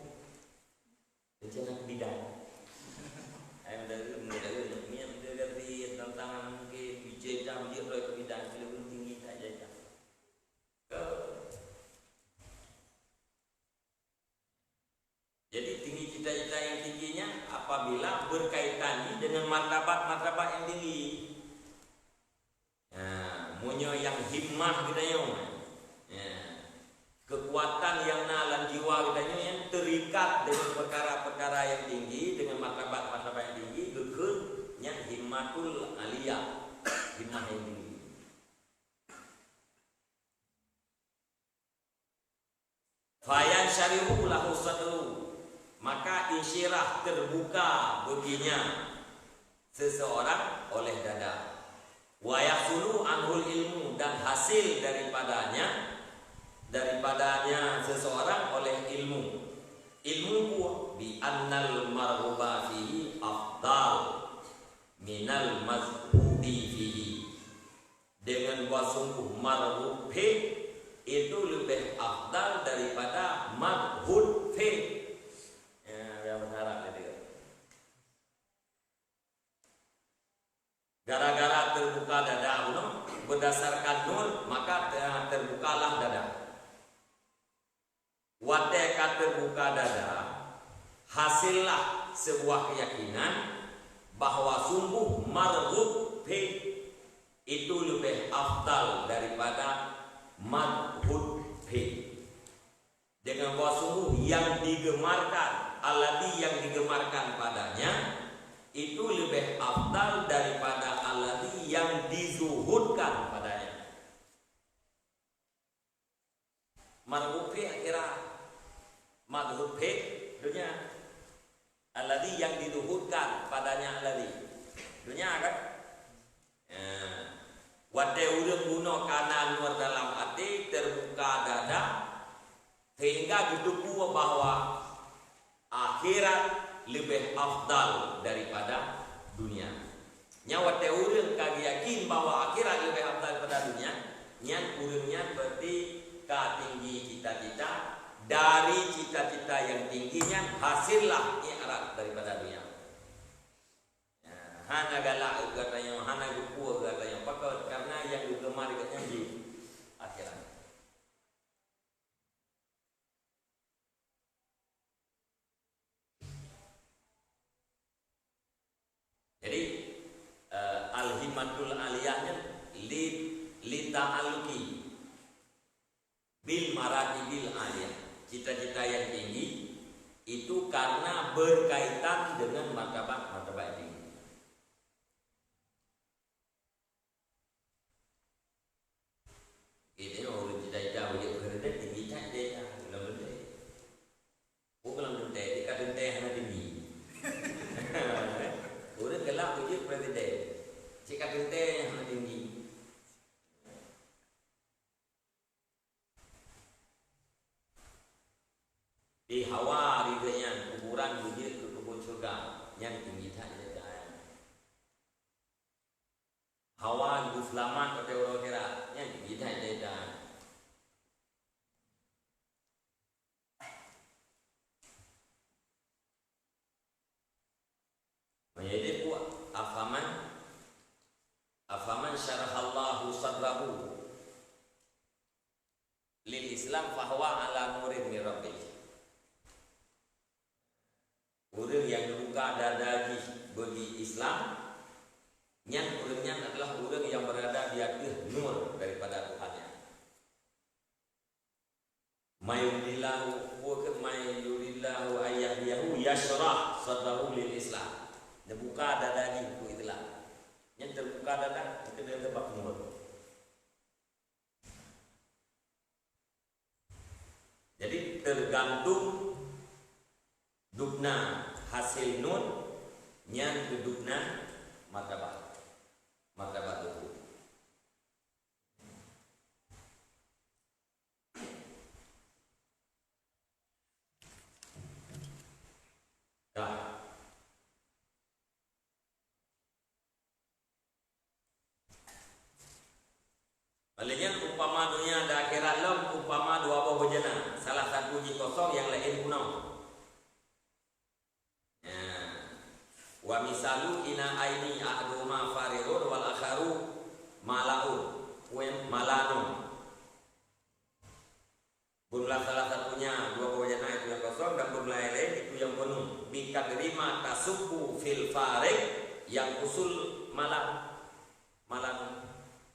jajan ke bidang. Ayam dari niat dari tantangan mungkin jajan dia kalau ke bidang lebih tinggi tak jajan. Jadi tinggi cita-cita yang tingginya apabila berkaitan dengan martabat-martabat yang tinggi. Munyo yang himmah kita yo. Kekuatan yang nalan jiwa kita yang terikat dengan perkara-perkara yang tinggi, dengan martabat-martabat yang tinggi, gegernya himmatul aliyah, himmah yang tinggi. Fayan syarihu lahu sadru, maka insyirah terbuka baginya seseorang oleh dada. Wa yahsulu anhul ilmu, dan hasil daripadanya seseorang oleh ilmu. Ilmu bi annal marhuba fihi afdal minal mazhubi fihi, dengan wasungguh marhub itu lebih afdal daripada madhud fi. Yang berharap itu. Gara-gara terbuka dada berdasarkan nur, maka terbukalah dada. Wateka terbuka dada, hasillah sebuah keyakinan bahwa sungguh marhub fi itu lebih afdal daripada madhud fi. Dengan bahwa sungguh yang digemarkan, alladhi yang digemarkan padanya itu lebih afdal daripada alladhi yang dizuhudkan padanya. Marhub fi akhirah madhub fi dunia, alladhi yang dizuhudkan padanya alladhi dunia kan. Wadai urang guna kanan nur dalam hati, terbuka dada, sehingga dituku bahwa akhirat lebih afdal daripada dunia. Nyawa teurang kagi yakin bahwa akhirat lebih afdal daripada dunia. Nyan urangnya berarti tinggi cita-cita, dari cita-cita yang tingginya hasillah i'rad daripada dunia. Hana galak katanya, hana gupur katanya, pakot karena yang digemar katanya di akhirat. Jadi al-himmatul aliyahnya li ta'alluqi bil maratibil aliyah. Cita-cita yang tinggi itu karena berkaitan dengan martabat-martabat tinggi. Ini orang cita-cita boleh berada tinggi cita-cita dalam benda. Bukan benda, dekat benda hanya tinggi. Orang gelap wujud presiden, cakap benda yang hanya tinggi. Di hawa ridanya kuburan wujud ke kubur surga yang tinggi cita-cita. Hawa itu selamat pada orang kira yang tinggi cita-cita. Menjadi kuat afaman syarahallahu sadrahu lil Islam fahuwa ala nurin min rabbih. Orang yang membuka dada bagi Islam, yang orangnya adalah orang yang berada di atas nur daripada Tuhannya. Mayuridillahu ayyahdiyahu yashrah sadrahu lil Islam. Dia buka dada itu itulah. Yang terbuka dada itu dia tebak nur. Jadi dudukna hasil nun nyan dudukna martabat itu. Dah. Malahnya umpama dunia ada akhirat lom, umpama dua buah bejana, salah satu ji kosong, yang lain kuno. Wa misalu ina aini ahduma farirun wal akharu malaun, malanun. Bunlah salah satunya dua buah bejana itu yang kosong, dan bunlah yang lain itu yang penuh. Bikadrima tasubbu fil farik, yang usul malan.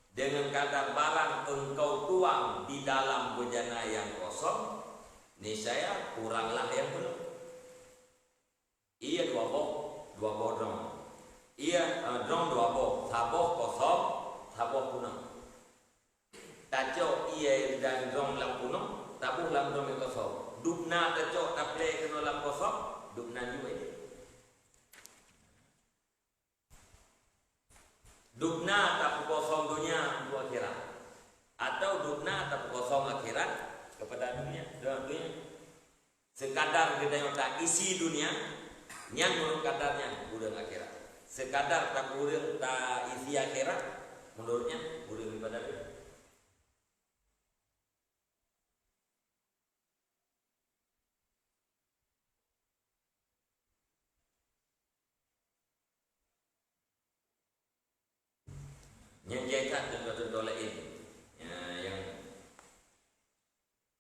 Dengan kadar barang engkau tuang di dalam bejana yang kosong, niscaya kuranglah yang penuh. Ia dua boh dong. Ia dong dua boh, saboh kosong, saboh penuh. Taco ia dan dong lam penuh, tabuh lam dong yang kosong. Dupna taco taple kena lam kosong, dupna juga ini. Dupna tak kosong dunia untuk akhirat, atau dupna tak kosong akhirat kepada dunia. Sekadar kita yang tak isi dunia, yang menurut kadarnya urang akhirat. Sekadar tak urang tak isi akhirat, menurutnya urang ibadah dunia. Yang jaitan contoh-contoh lain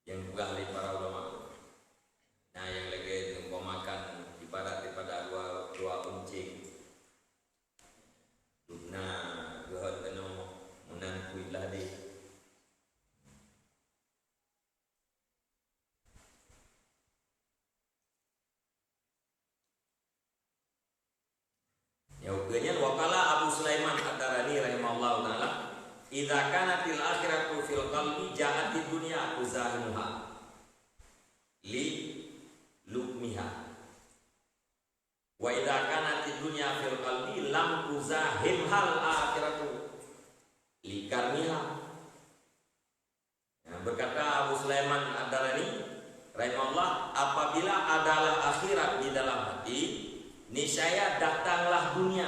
yang juga oleh para ulama. Nah, yang lagi mengumpamakan ibarat daripada dua uncing. Duna dua penuh munan kuilah di. Ya ugelnya wakala Abu Sulaiman Ad-Darani rahimahullah taala, idza kanatil akhiratu fil qalbi ja'atid dunya tuzahimuha li lukmiha, wa idza kanatid dunya fil qalbi lam tuzahimhal akhiratu li karmiha. Ya, berkata Abu Sulaiman Ad-Darani rahimahullah, apabila adalah akhirat di dalam hati, niscaya datanglah dunia,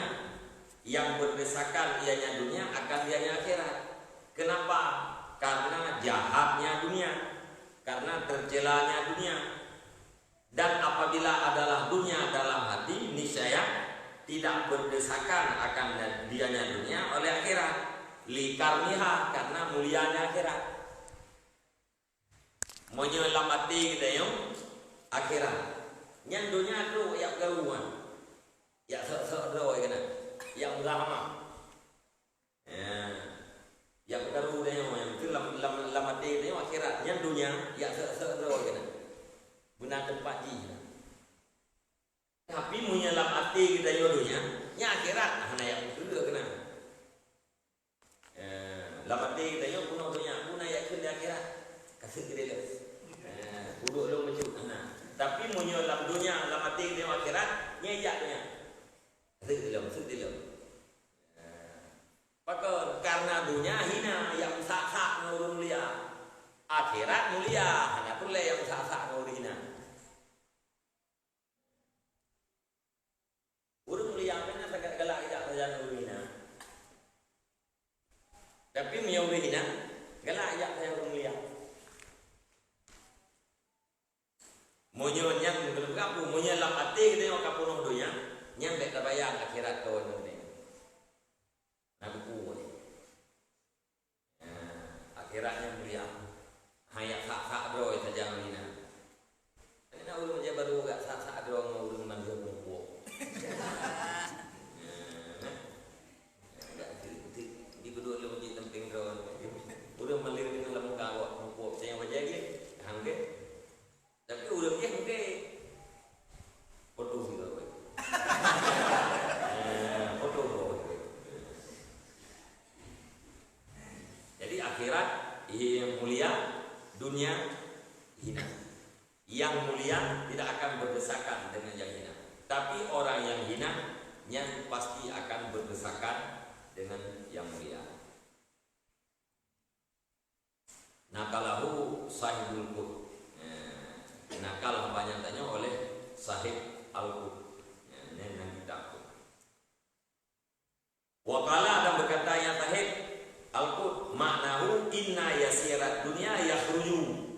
yang berdesakan ianya dunia akan ianya akhirat. Kenapa? Karena jahatnya dunia, karena tercelanya dunia. Dan apabila adalah dunia dalam hati, niscaya tidak berdesakan akan dianya dunia oleh akhirat. Likarniha, karena mulianya akhirat. Menyelamati kita yang akhirat. Yang dunia tu yang keruan. Ya sedo ya kan, yang lama, yang baru dia yang itu lama dia akhirat, yang dunia ya sedo ya kan, benar tempat ji. Tapi menyelam hati kita yang dunia, yang akhirat, hanya yang itu kena. Lama hati kita yang punah dunia, punah yang kerja akhirat, kasih kita le, buruk lo macam mana. Tapi menyelam dunia, lama hati kita yang akhirat, nyejaknya. Sedilem. Pakar karena dunia hina yang sak-sak ngurung mulia, akhirat mulia hanya pula yang sak-sak ngurung hina. Urung mulia mana sangat galak tidak saja ngurung hina. Tapi menyurung hina galak tidak saja ngurung mulia. Monyonya belum kapu, monyelam hati kita yang kapunuh dunia. Nyampe terbayang akhirat kau ni. Nabuku ni. Akhiratnya mulia. Hanya sak-sak doa saja mina. Ini nak ulun je baru gak sak-sak doa ngau ulun manjur buku. Di berdua ulun di temping doa. Ulun melir dengan lemuk kawak buku. Saya wajah lagi. Hangge. Tapi ulun dia hangge. Foto juga. Jadi akhirat yang mulia, dunia hina. Yang mulia tidak akan berdesakan dengan yang hina. Tapi orang yang hina yang pasti akan berdesakan dengan yang mulia. Nakalahu sahibul qut. Nakal banyak tanya oleh sahib al-qut. Yang kita qut. Waqala dan berkata yang sahib al-qut maknahu inna yasirat dunya yakhruju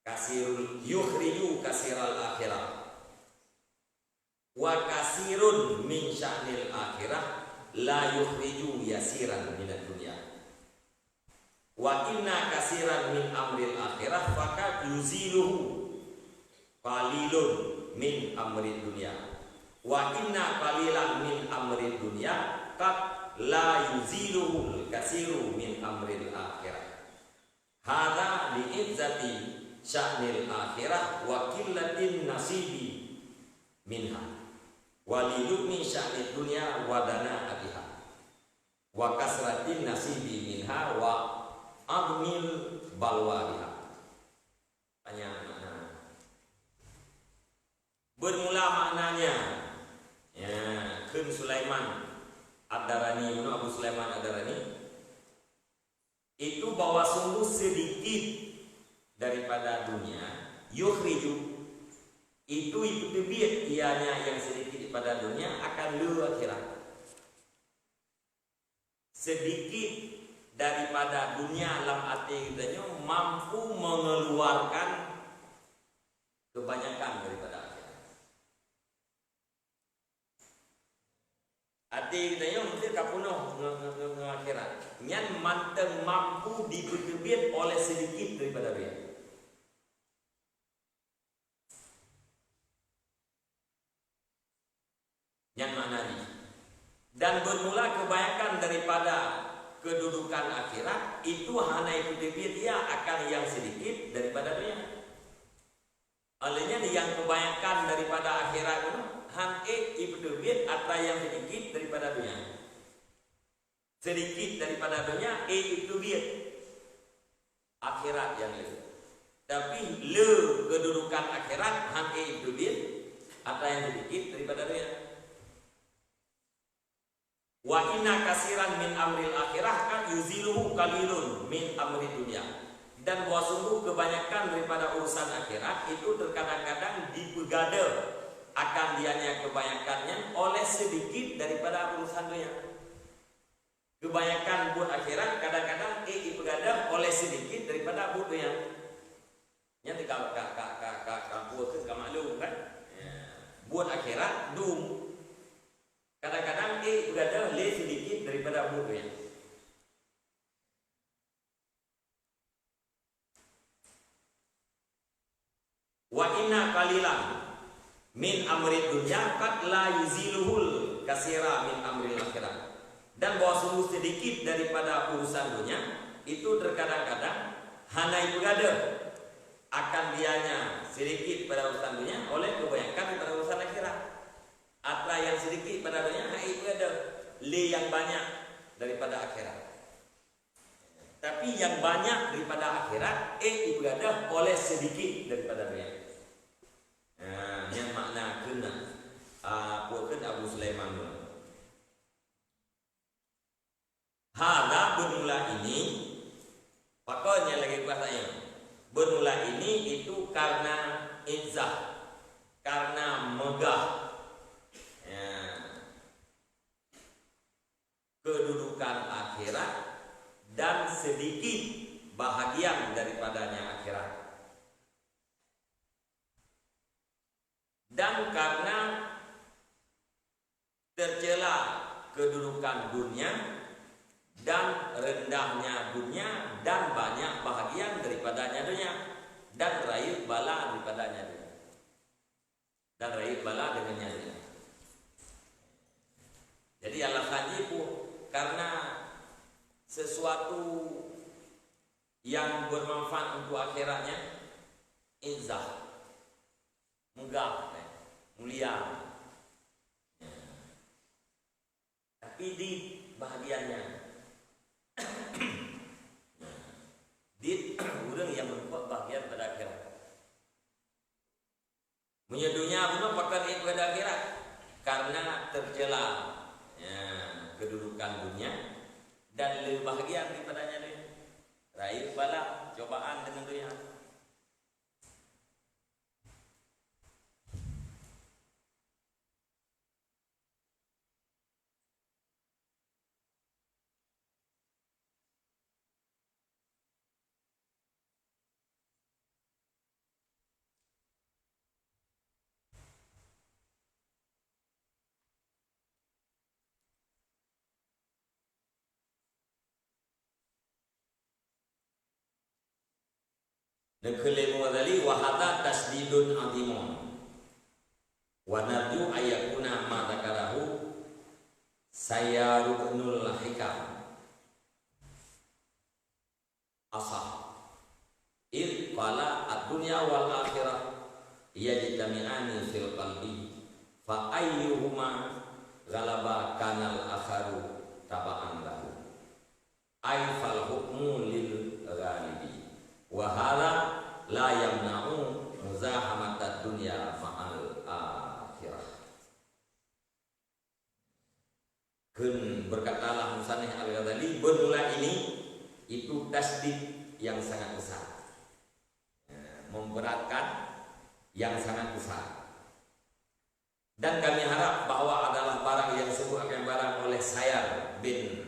kasirul yukhriju kasiral akhirah wa kasirun min sya'nil akhirah la yukhriju yasiran minad dunya wa inna kasiran min amril akhirah faqad yuziluhu qalilun min amril dunya wa inna qalilan min amril dunya qad la yuziluhu kasiru min amril akhirah hadza li'izzati sya'nil akhirah wa qillatin nasibi minha walilukni sya'nid dunya wa dana'atiha wa kasratin nasibi minha wa admil balwadiha. Tanya makna. Bermula maknanya ya, Kun Sulaiman Ad-Darani, Abu Sulaiman Ad-Darani itu bahwa sungguh sedikit daripada dunia yukhriju itu biat ianya yang sedikit daripada dunia akan lu akhirat. Sedikit daripada dunia dalam arti kitanya mampu mengeluarkan kebanyakan daripada akhirat. Arti kitanya mesti kapunuh akhirat. Nyan manteng mampu dibetebit oleh sedikit daripada dunia. Yang mana ini? Dan bermula kebanyakan daripada kedudukan akhirat itu hanya ikut dia akan yang sedikit daripada dunia. Olehnya yang kebanyakan daripada akhirat itu hanya ikut atau yang sedikit daripada dunia. Sedikit daripada dunia itu akhirat yang lebih. Tapi kedudukan akhirat hanya itu atau yang sedikit daripada dunia. Wa inna kasiran min amril akhirah kan yuziluhu qalilun min amri dunia. Dan bahwa sungguh kebanyakan daripada urusan akhirat itu terkadang-kadang dipegada akan dianya kebanyakannya oleh sedikit daripada urusan dunia. Kebanyakan buat akhirat kadang-kadang dipegada oleh sedikit daripada buat dunia. Yang kalau kampung ke maklum kan. Buat akhirat dum kadang-kadang berada sedikit daripada bukunya. Wa inna qalilan min amri dunya qad la yuziluhul kasira min amril akhirah. Dan bahwa sungguh sedikit daripada urusan dunia itu terkadang-kadang hanya berada akan dianya sedikit pada urusan dunia oleh kebanyakan daripada urusan akhirat. Atau yang sedikit pada dunia itu ada yang banyak daripada akhirat. Tapi yang banyak daripada akhirat berada oleh sedikit daripada dunia. Yang makna kena bukan Abu Sulaiman. Hadza bermula ini pokoknya lagi bahasanya. Bermula ini itu karena izzah, karena megah. Kedudukan akhirat dan sedikit bahagian daripadanya akhirat. Dan karena tercela kedudukan dunia dan rendahnya dunia dan banyak bahagian daripadanya dunia dan raih bala daripadanya dunia. Dan raih bala dengannya dunia. Jadi alasannya itu karena sesuatu yang bermanfaat untuk akhiratnya izzah, megah, mulia. Tapi di bahagiannya di orang yang membuat bahagian pada akhirat. Nekele muadali wa hadza tasdidun azimun. Wa narju ayakuna ma dzakarahu Sayyarubnul Hikam asah. Id qala ad-dunya wal akhirah yajtami'ani fil qalbi fa ayyuhuma ghalaba kanal akharu taba'an lahu. Ay fal hukmu lil ghalibi wa hadha la yamna'u muzahamatad dunya ma'al akhirah. Kun berkatalah Musannih Al-Ghazali, bermula ini itu tasdid yang sangat besar, memberatkan yang sangat besar. Dan kami harap bahwa adalah barang yang disebut akan barang oleh Sayyar bin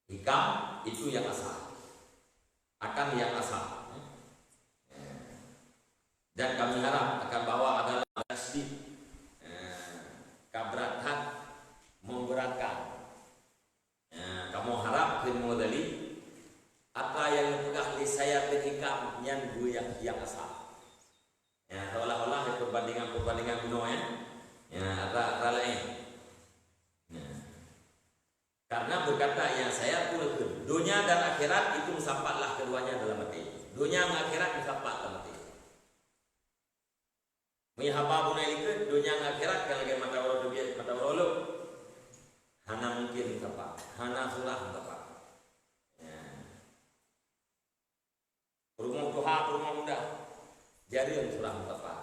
Hikam itu yang asal, akan yang asal. Dan kami harap akan bahwa adalah tasdid, keberatan, memberatkan. Kamu harap bin Muadali apa yang dipegang di Sayyar bin Hikam yang asal. Seolah-olah perbandingan kuno ada lain. Karena berkata yang saya pula dunia dan akhirat itu mensampatlah keduanya dalam hati. Dunia dan akhirat mensampat dalam hati. Mihaba bunai itu dunia dan akhirat kalau lagi mata warulu hana mungkin mensampat, hana surah mensampat. Rumah tuha, rumah muda jadi yang surah mensampat.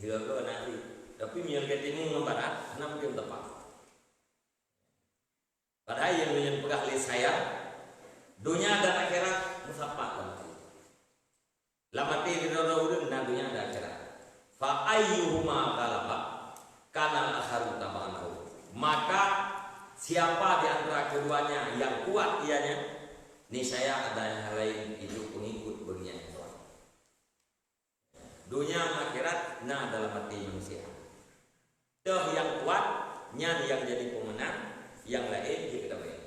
Jika kau nanti tapi mial ketimu membarat hana mungkin mensampat. Padahal yang menyebut ahli saya dunia dan akhirat mensampat dalam. Lamati di urun dan dunia dan akhirat. Fa ayyuhuma ghalaba kana al-akharu tabanahu. Maka siapa di antara keduanya yang kuat ianya, niscaya ada yang lain itu pengikut baginya yang kuat. Dunia dan akhirat nah dalam hati manusia. Toh yang kuat nya yang jadi pemenang, yang lain kita baik.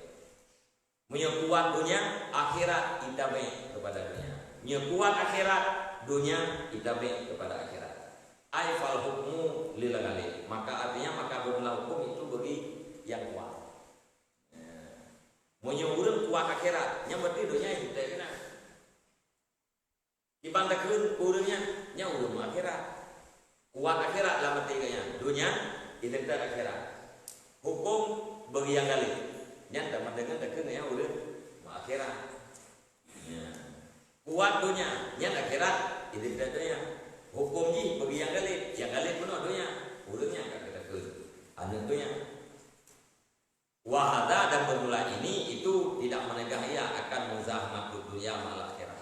Menyekuat dunia, akhirat kita baik kepada dunia. Menyekuat akhirat, dunia kita baik kepada akhirat. Aifal hukmu lil ghalib. Maka artinya maka berlaku hukum itu bagi yang kuat. Menyuruh kuat akhirat, yang berarti dunia kita kena. Dibantakeun urangnya nya urang akhirat. Kuat akhirat lah berarti dunia itu akhirat. Hukum bagi yang galih nyata mendengar dekeun ya urang akhirat. Kuat dunia nyata akhirat itu dunia. Hukum ji bagi yang galih penuh dunia urangnya kagak dekeun anu dunia. Wahada dan bermula ini itu tidak menegah ia akan muzahmatud dunia mal akhirat.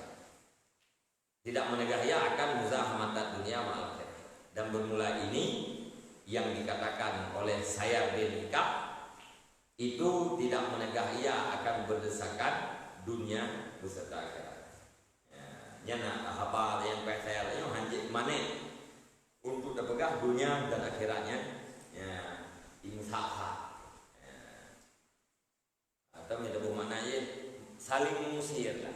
Tidak menegah ia akan muzahmatud dunia mal akhirat. Dan bermula ini yang dikatakan oleh Sayyar bin Hikam itu tidak menegah ia akan berdesakan dunia beserta akhirat. Nyana apa yang kayak saya lain hanjit mana untuk dipegang dunia dan akhiratnya insaf. Atau ada maknanya saling mengusir lah.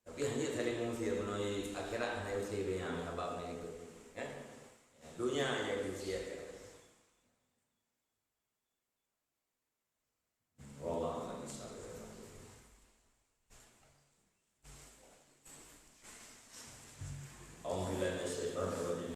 Tapi hanya saling mengusir menuju akhirat hanya usir yang habab ini itu. Dunia yang diusir.